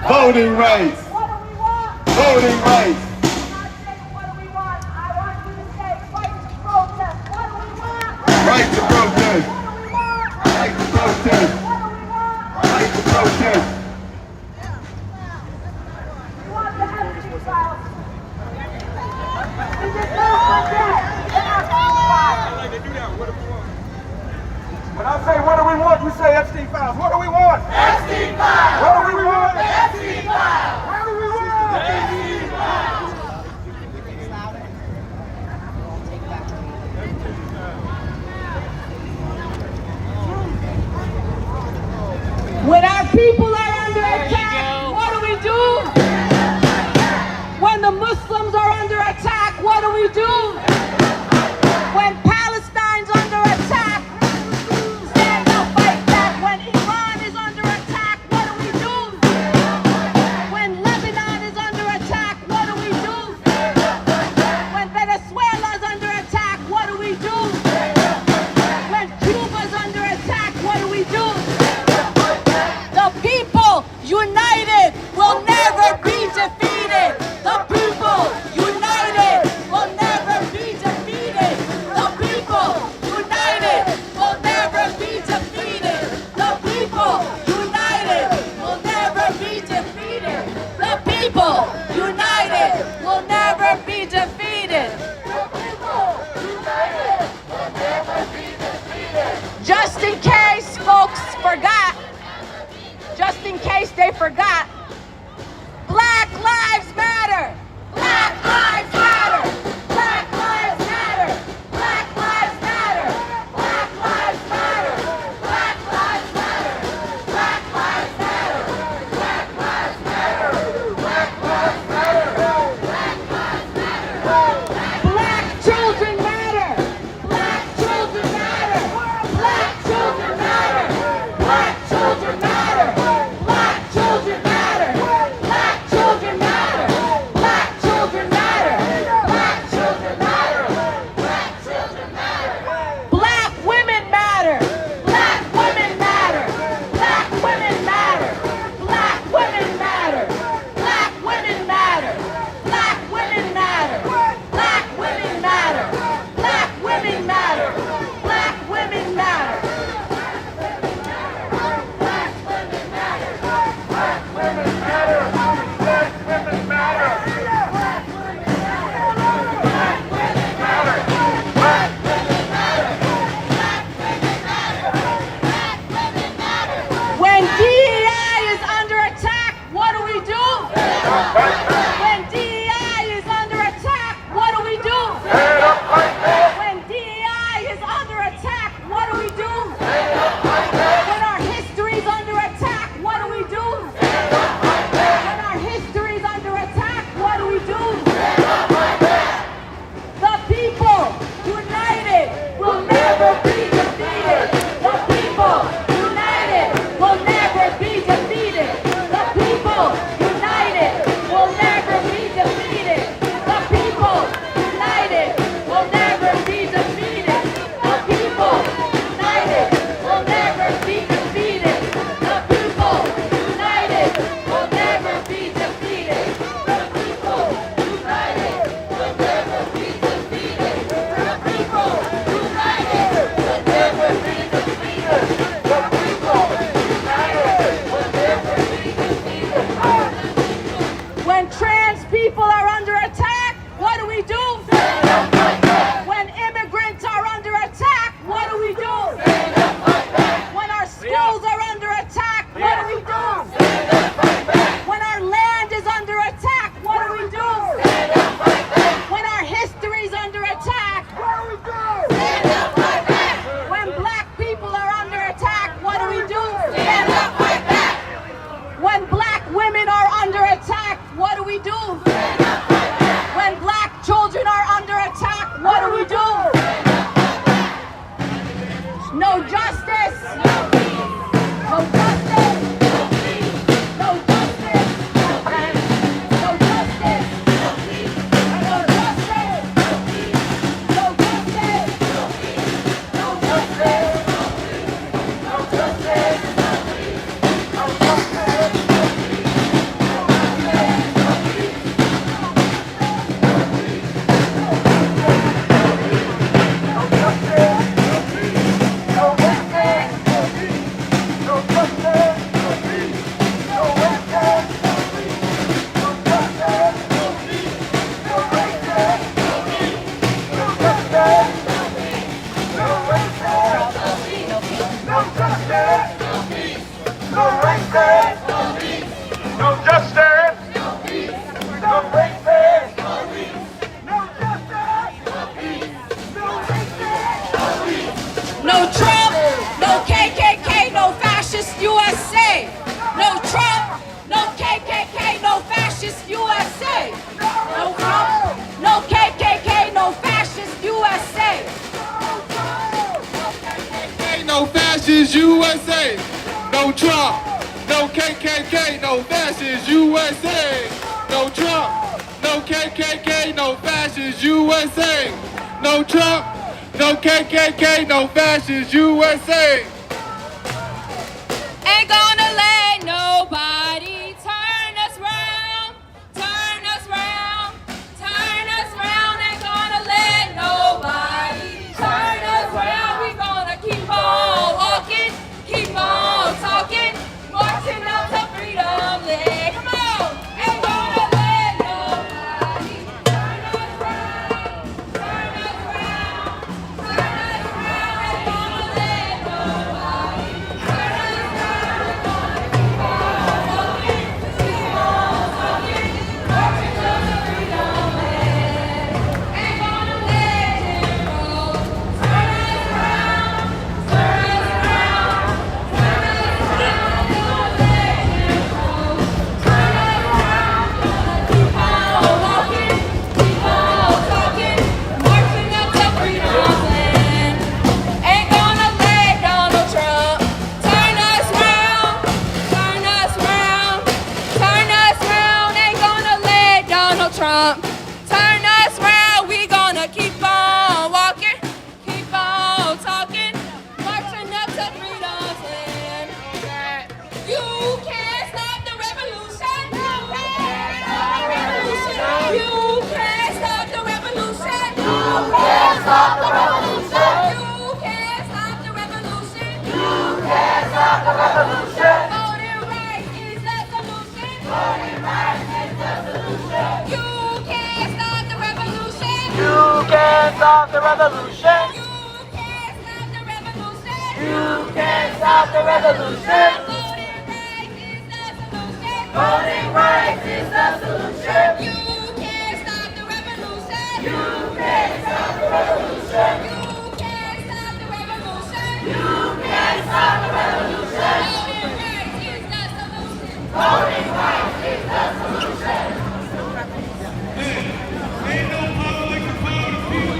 Voting rights. Voting rights. Right to protest. Right to protest. Right to protest. When I say what do we want, you say Epstein files. What do we want? Epstein files. What do we want? Epstein files. What do we want? Epstein files. When our people are under attack, what do we do? When the Muslims are under attack, what do we do? When Palestine's under attack, stand up, fight back. When Iran is under attack, what do we do? When Lebanon is under attack, what do we do? When Venezuela's under attack, what do we do? When Cuba's under attack, what do we do? The people united will never be defeated. The people united will never be defeated. The people united will never be defeated. The people united will never be defeated. The people united will never be defeated. Just in case folks forgot, just in case they forgot, Black Lives Matter! Black Lives Matter! Black Lives Matter! Black Lives Matter! Black Lives Matter! Black Lives Matter! Black Lives Matter! Black Lives Matter! Black Lives Matter! Black Lives Matter! Black children matter! Black children matter! Black children matter! Black children matter! Black children matter! fascists, USA. No Trump, no KKK, no fascists, USA. No Trump, no KKK, no fascists, USA. No Trump, no KKK, no fascists, USA. Ain't gonna let nobody turn us round, turn us round, turn us round. Ain't gonna let nobody turn us round. We gonna keep on walking, keep on talking, marching up to freedom land. Come on! Ain't gonna let nobody turn us round, turn us round, turn us round. Ain't gonna let nobody turn us round. We're gonna keep on walking, keep on talking, marching up to freedom land. Ain't gonna let him go. Turn us round, turn us round, turn us round. Ain't gonna let him go. Turn us round, gonna keep on walking, keep on talking, marching up to freedom land. Ain't gonna let Donald Trump turn us round, turn us round, turn us round. Ain't gonna let Donald Trump turn us round. We gonna keep on walking, keep on talking, marching up to freedom's land. You can't stop the revolution. You can't stop the revolution. You can't stop the revolution. You can't stop the revolution. You can't stop the revolution. You can't stop the revolution. Voting rights is the solution. Voting rights is the solution. You can't stop the revolution. You can't stop the revolution. You can't stop the revolution. Voting rights is the solution. You can't stop the revolution. You can't stop the revolution. You can't stop the revolution. You can't stop the revolution. Voting rights is the solution. Ain't no power like the power of people,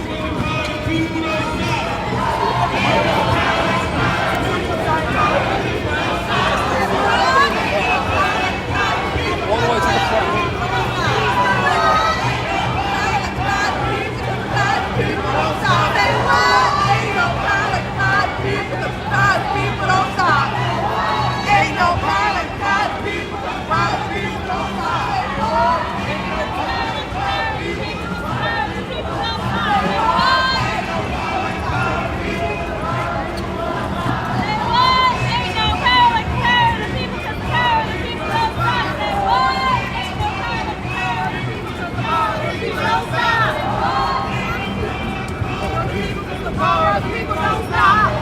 but the power of people don't stop.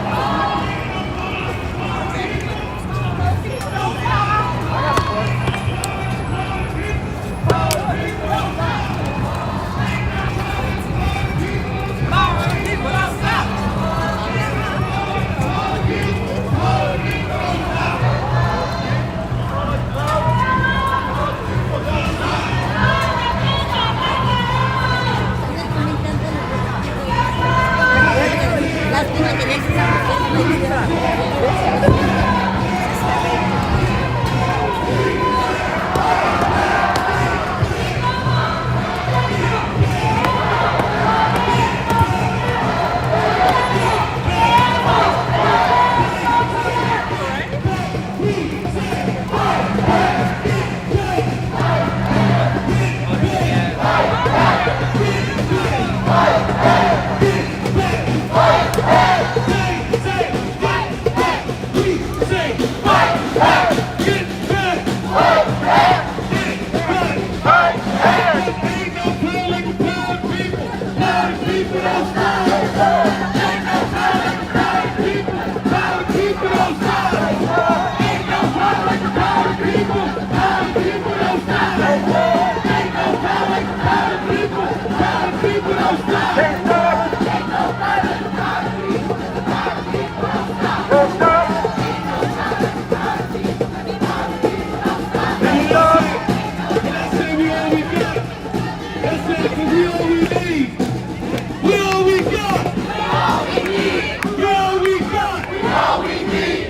We all we need.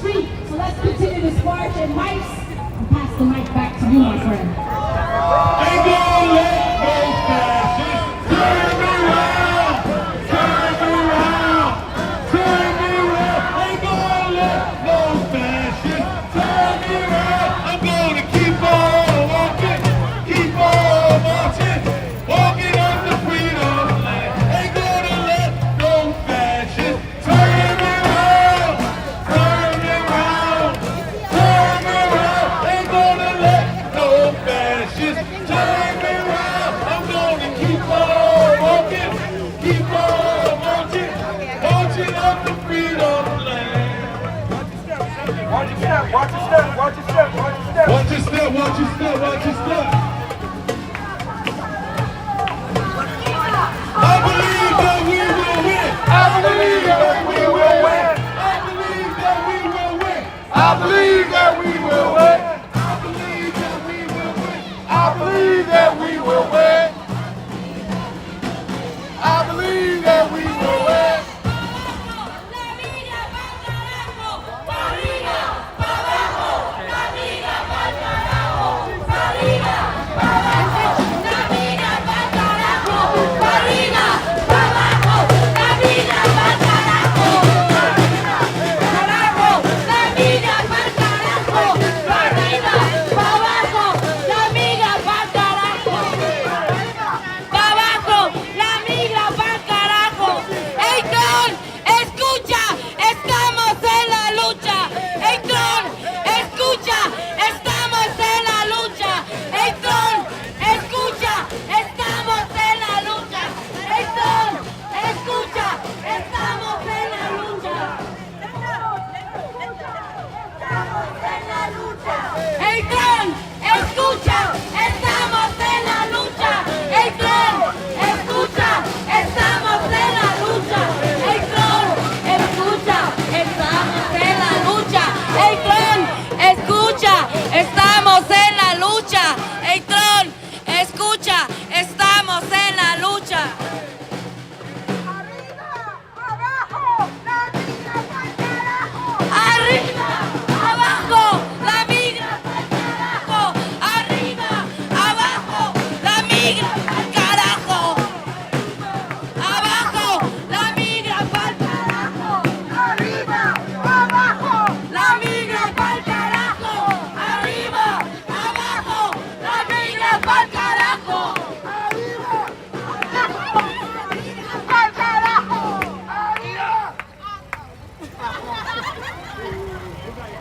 street. So let's continue this march. And Mike's, I'll pass the mic back to you, my friend. Ain't gonna let no fascists turn me around, turn me around, turn me around. Ain't gonna let no fascists turn me around. I'm gonna keep on walking, keep on marching, walking on the freedom land. Ain't gonna let no fascists turn me around, turn me around, turn me around. Ain't gonna let no fascists turn me around. I'm gonna keep on walking, keep on marching, marching up the freedom land. Watch your step, watch your step, watch your step, watch your step. Watch your step, watch your step, watch your step. I believe that we will win. I believe that we will win. I believe that we will win. I believe that we will win. I believe that we will win. I believe that we will win. I believe that we will win.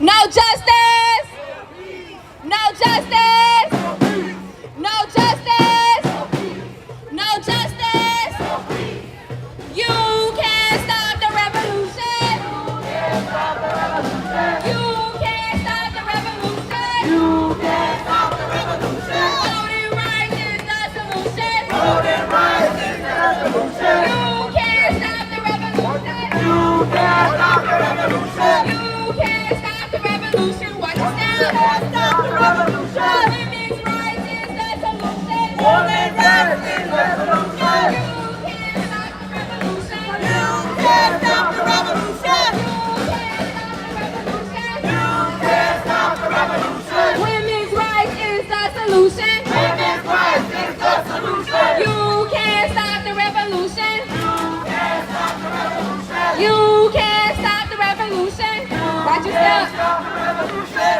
No justice! No justice! No justice! No justice! You can't stop the revolution! You can't stop the revolution! You can't stop the revolution! Voting rights is the solution! Voting rights is the solution! You can't stop the revolution! You can't stop the revolution! You can't stop the revolution! Watch your step! You can't stop the revolution! Women's rights is the solution! Women's rights is the solution! You can't stop the revolution! You can't stop the revolution! Women's rights is the solution! Women's rights is the solution! You can't stop the revolution! You can't stop the revolution! Watch your step!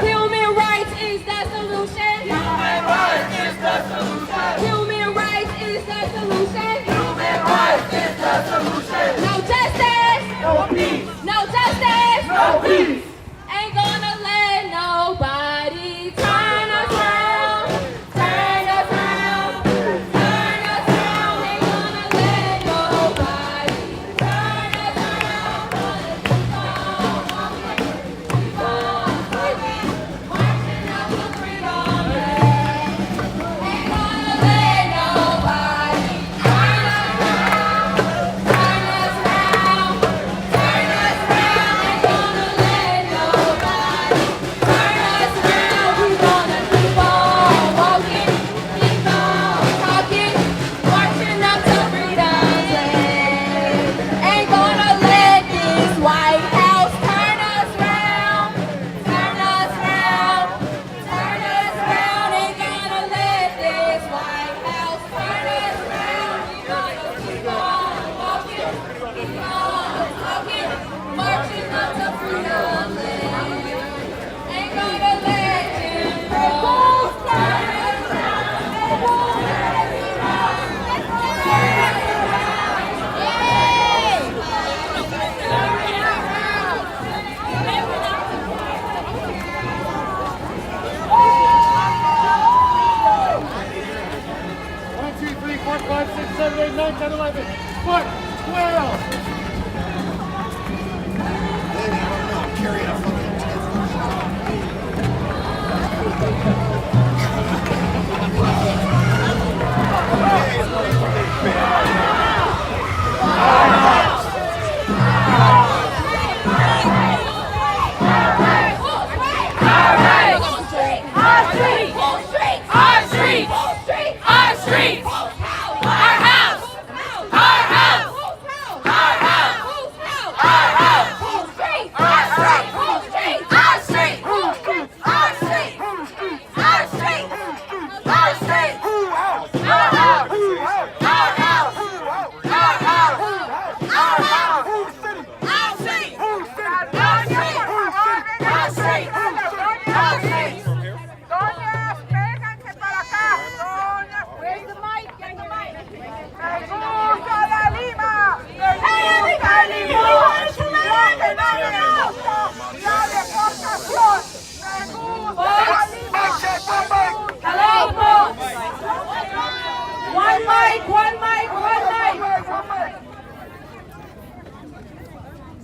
Human rights is the solution! Human rights is the solution! Human rights is the solution! Human rights is the solution! No justice! No peace! No justice! No peace! Ain't gonna let nobody turn us around! Turn us around! Turn us around! Ain't gonna let nobody turn us around! Keep on fighting, marching up the freedom land. Ain't gonna let nobody turn us around, turn us around. 10-11. Foot, 12.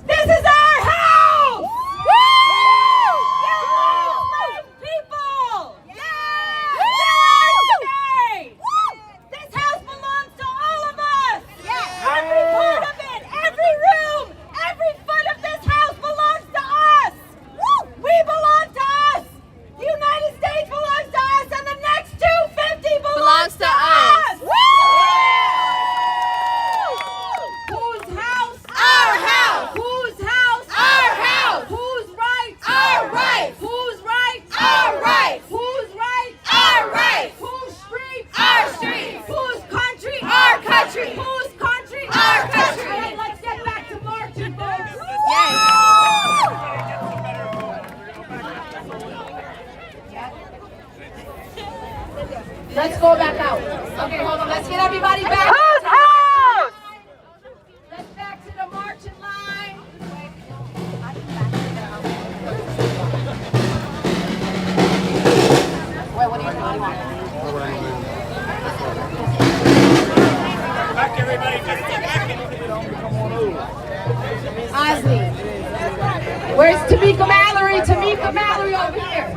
This is our house! Woo! People! Today! This house belongs to all of us! Every part of it, every room, every foot of this house belongs to us! We belong to us! The United States belongs to us, and the Next 250 belongs to us! Whose house? Our house! Whose house? Our house! Whose rights? Our rights! Whose rights? Our rights! Whose rights? Our rights! Whose streets? Our streets! Whose country? Our country! Whose country? Our country! All right, let's get back to marching, folks! Let's go back out. Okay, hold on. Let's get everybody back. Whose house? Let's back to the marching line. Wait, what do you want? Back, everybody. Just get back. Osley. Where's Tamika Mallory? Tamika Mallory over here.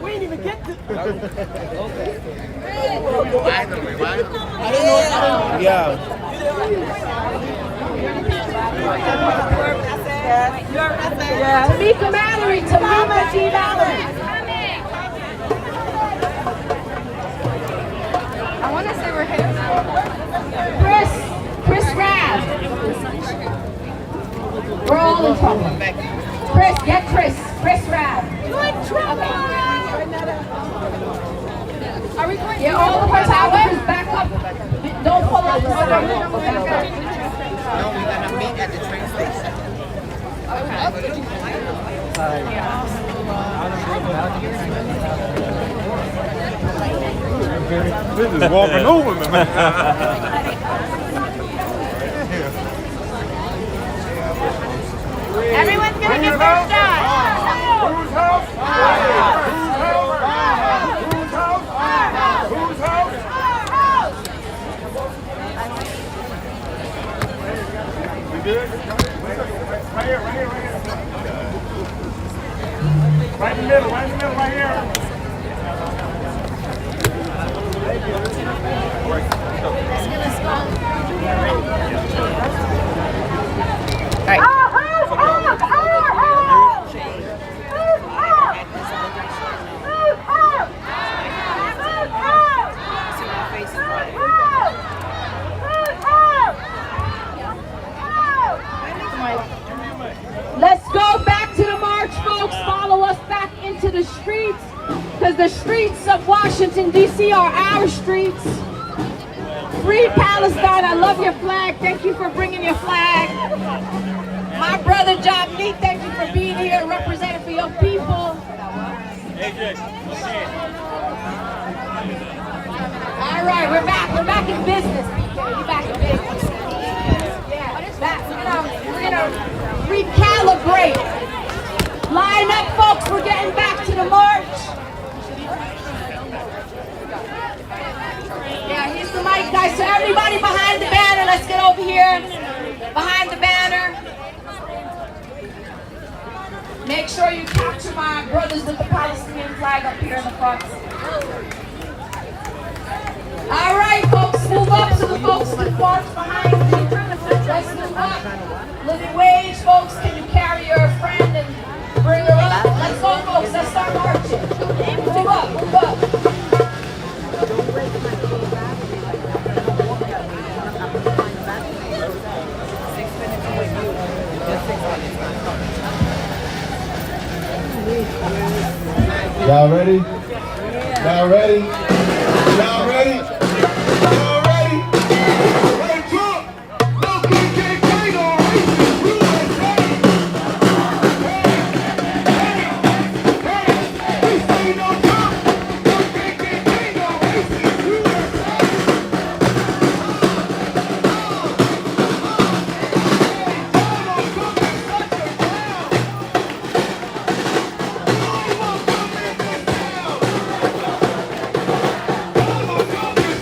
We didn't even get to. Yeah. Tamika Mallory. Tamika G. Mallory. I want to say we're here. Chris Rabb. We're all in trouble. Chris, get Chris Rabb. You're in trouble. Are we going? Yeah, all of our towers back up. Don't pull up. Back up. No, we're gonna meet at the train station. This is walking over me, man. Everyone's gonna get their shot. Whose house? Our house. Whose house? Our house. Whose house? Our house. We good? Right here. Right in the middle, right here. Right. Let's go back to the march, folks. Follow us back into the streets, because the streets of Washington, D.C. are our streets. Free Palestine. I love your flag. Thank you for bringing your flag. My brother John Lee, thank you for being here, representing for your people. All right, we're back. We're back in business, PK. We're back in business. We're gonna recalibrate. Line up, folks. We're getting back to the march. Yeah, here's the mic, guys. So everybody behind Make sure you capture my brothers with the Palestinian flag up here in the front. All right, folks, move up to the folks in the parks behind you. Let's move up. Living wage, folks, can you carry your friend and bring her up? Let's go, folks. Let's start marching. Move up, move up. Y'all ready? Y'all ready? Y'all ready? Y'all ready? Hey, Trump! No KKK, no racist USA! We say no Trump! No KKK, no racist USA! Donald Trump is such a clown! No one will come in this town! Donald Trump is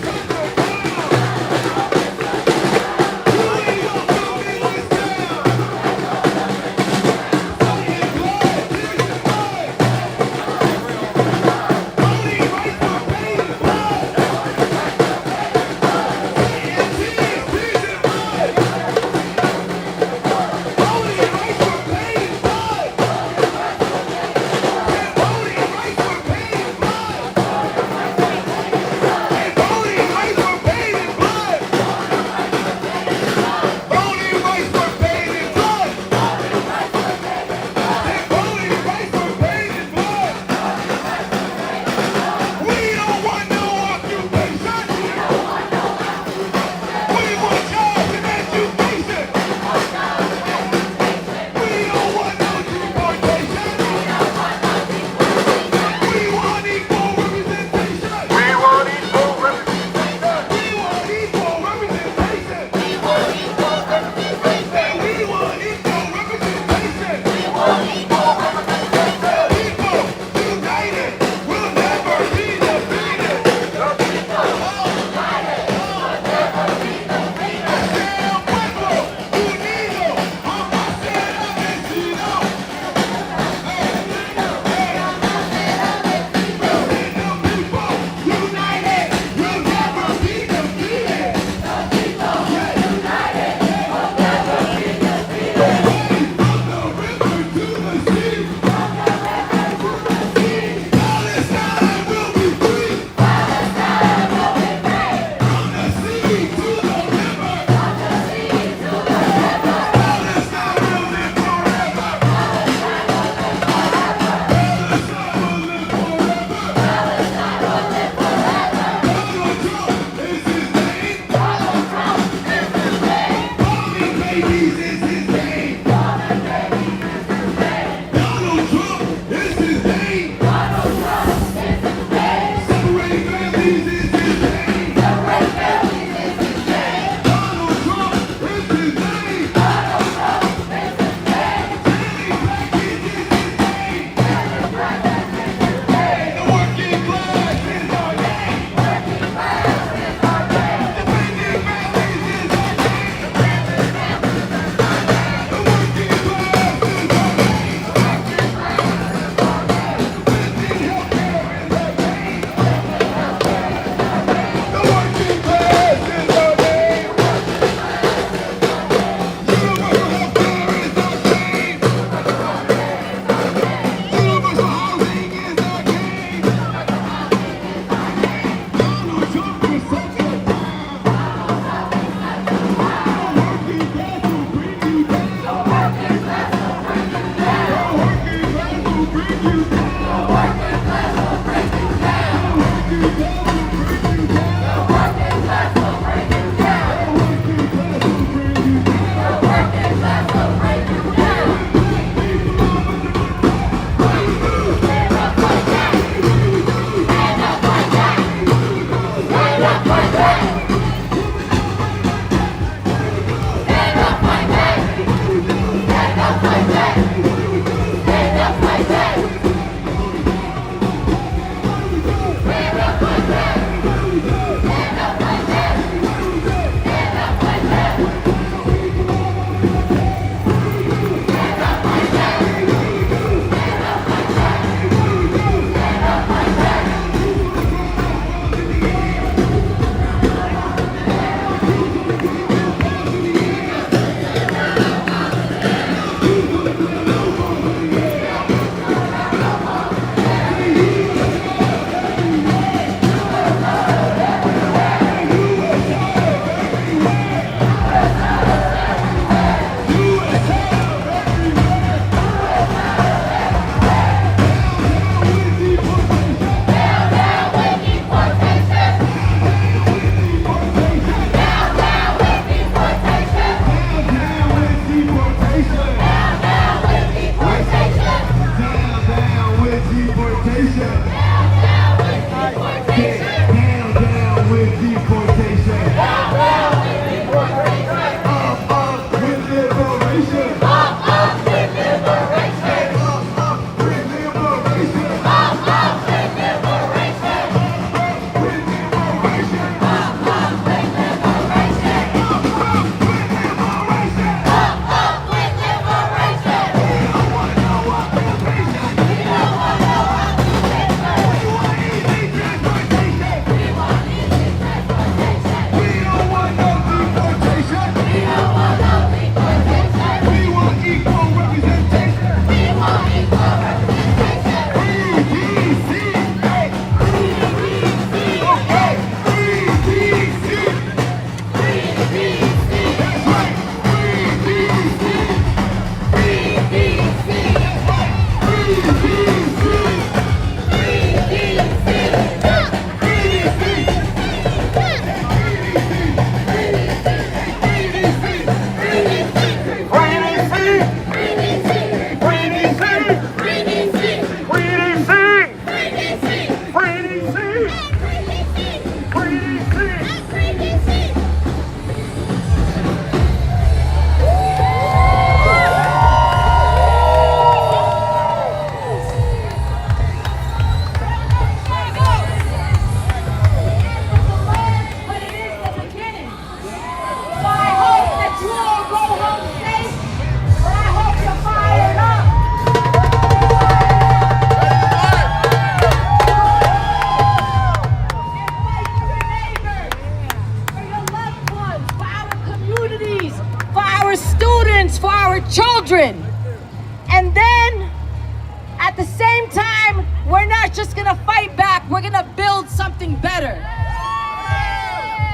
at the same time, we're not just gonna fight back, we're gonna build something better.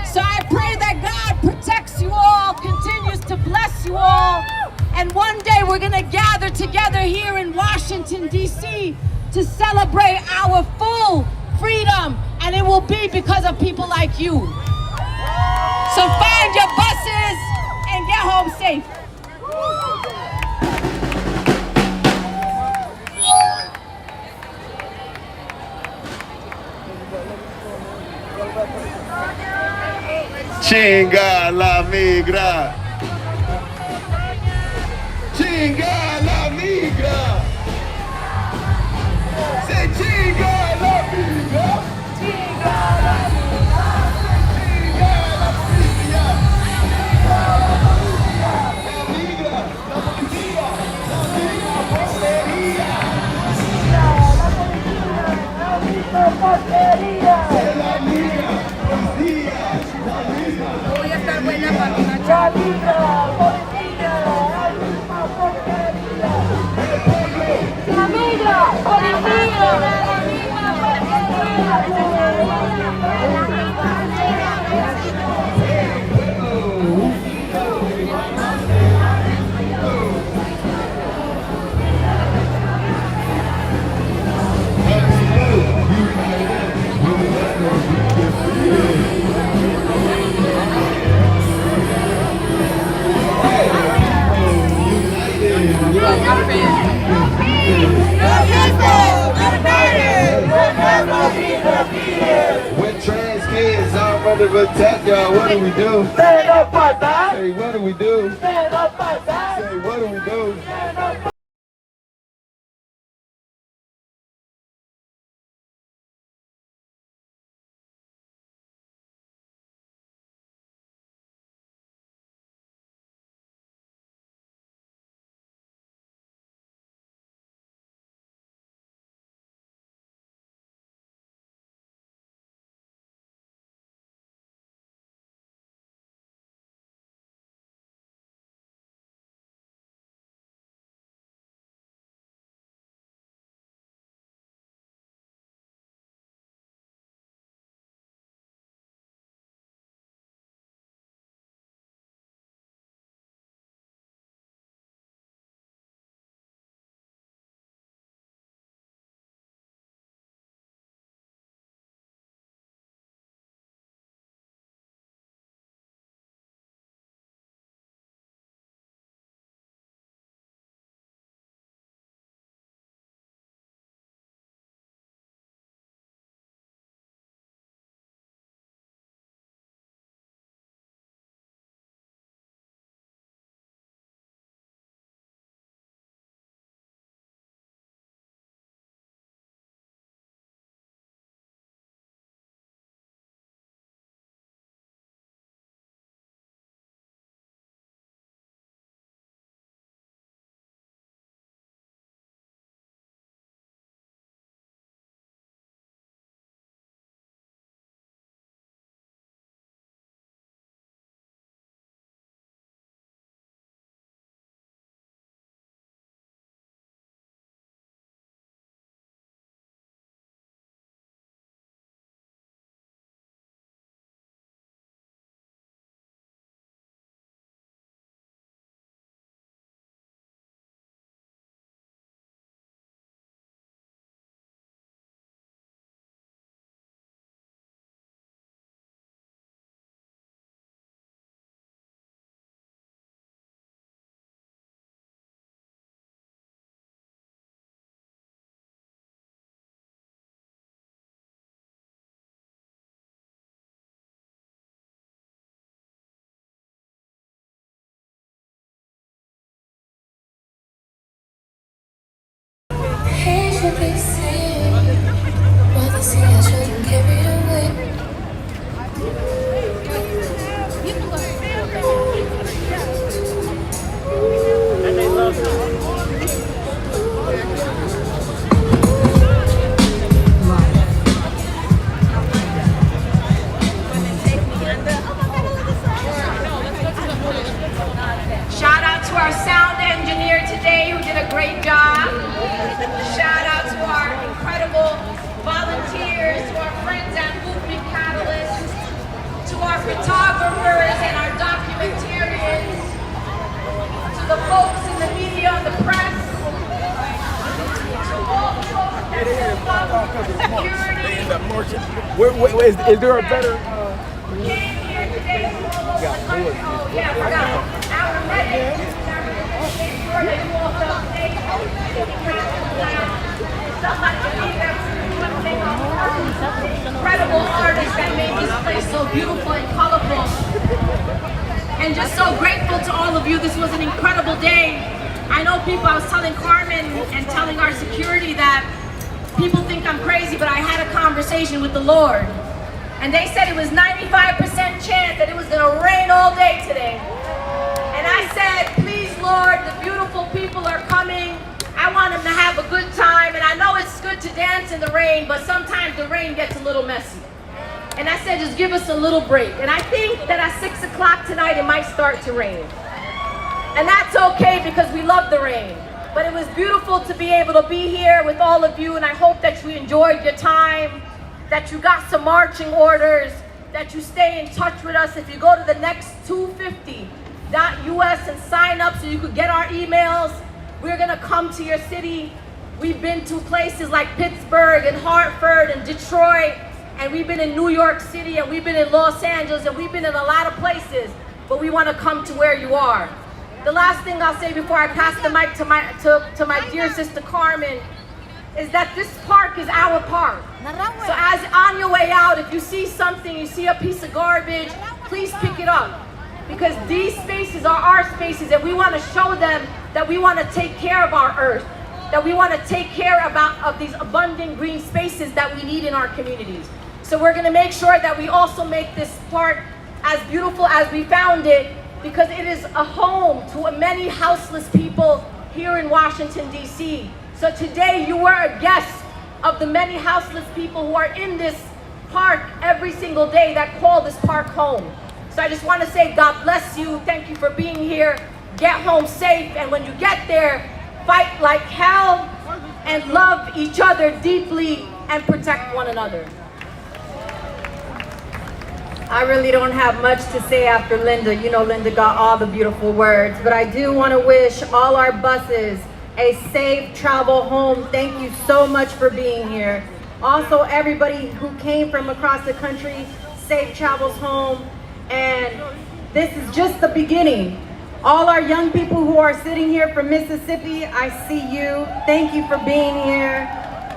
So I pray that God protects you all, continues to bless you all, and one day we're gonna gather together here in Washington, D.C. to celebrate our full freedom, and it will be because of people like you. So find your buses and get home safe. Chinga la migra. Chinga la migra. Say chinga la migra. Chinga la migra. Chinga la migra. La migra. La policía. La migra porquería. La porquería. La migra. Policía. Voy a estar buena para mi macho. La migra, policía, when trans kids are under attack, y'all, what do we do? Stand up, fight back. Say, what do we do? Stand up, fight back. Say, what do we do? Stand up. Shout out to our sound engineer today who did a great job. Shout out end up marching. Is there a better? Incredible artists that made this place so beautiful and colorful. And just so grateful to all of you. This was an incredible day. I know people, I was telling Carmen and telling our security that people think I'm crazy, but I had a conversation with the Lord. And they said it was 95% chance that it was gonna rain all day today. And I said, please Lord, the beautiful people are coming. I want them to have a good time. And I know it's good to dance in the rain, but sometimes the rain gets a little messy. And I said, just give us a little break. And I think that at 6 o'clock tonight, it might start to rain. And that's okay because we love the rain. But it was beautiful to be able to be here with all of you. And I hope that you enjoyed your time, that you got some marching orders, that you stay in touch with us. If you go to the Next250.us and sign up so you could get our emails, we're gonna come to your city. We've been to places like Pittsburgh and Hartford and Detroit, and we've been in New York City, and we've been in Los Angeles, and we've been in a lot of places, but we wanna come to where you are. The last thing I'll say before I pass the mic to my dear sister Carmen is that this park is our park. So as on your way out, if you see something, you see a piece of garbage, please pick it up. Because these spaces are our spaces, and we want to show them that we want to take care of our earth, that we want to take care of these abundant green spaces that we need in our communities. So we're going to make sure that we also make this park as beautiful as we found it, because it is a home to many houseless people here in Washington, D.C. So today you were a guest of the many houseless people who are in this park every single day that call this park home. So I just want to say God bless you. Thank you for being here. Get home safe. And when you get there, fight like hell and love each other deeply and protect one another. I really don't have much to say after Linda. You know, Linda got all the beautiful words. But I do want to wish all our buses a safe travel home. Thank you so much for being here. Also, everybody who came from across the country, safe travels home. And this is just the beginning. All our young people who are sitting here from Mississippi, I see you. Thank you for being here.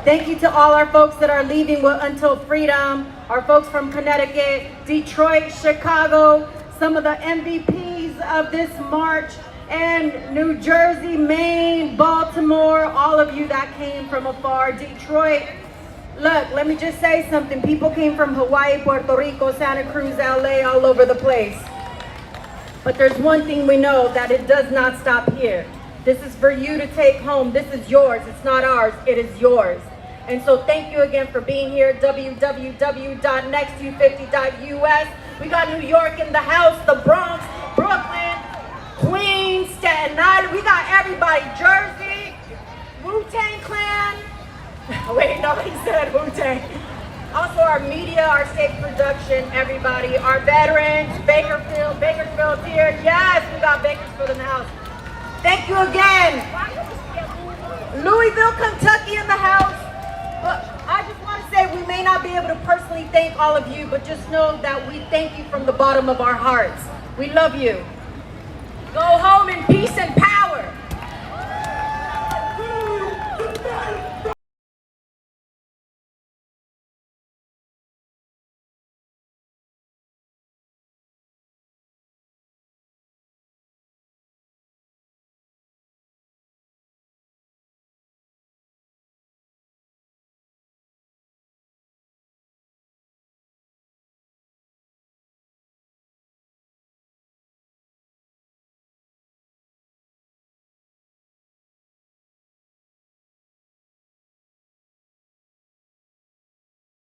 Thank you to all our folks that are leaving until freedom, our folks from Connecticut, Detroit, Chicago, some of the MVPs of this march, and New Jersey, Maine, Baltimore, all of you that came from afar, Detroit. Look, let me just say something. People came from Hawaii, Puerto Rico, Santa Cruz, LA, all over the place. But there's one thing we know, that it does not stop here. This is for you to take home. This is yours. It's not ours. It is yours. And so thank you again for being here. www.next250.us. We got New York in the house, the Bronx, Brooklyn, Queens, Staten Island. We got everybody. Jersey, Wu-Tang Clan. Wait, no, he said Wu-Tang. Also our media, our state production, everybody, our veterans, Bakersfield's here. Yes, we got Bakersfield in the house. Thank you again. Louisville, Kentucky in the house. But I just want to say we may not be able to personally thank all of you, but just know that we thank you from the bottom of our hearts. We love you. Go home in peace and power.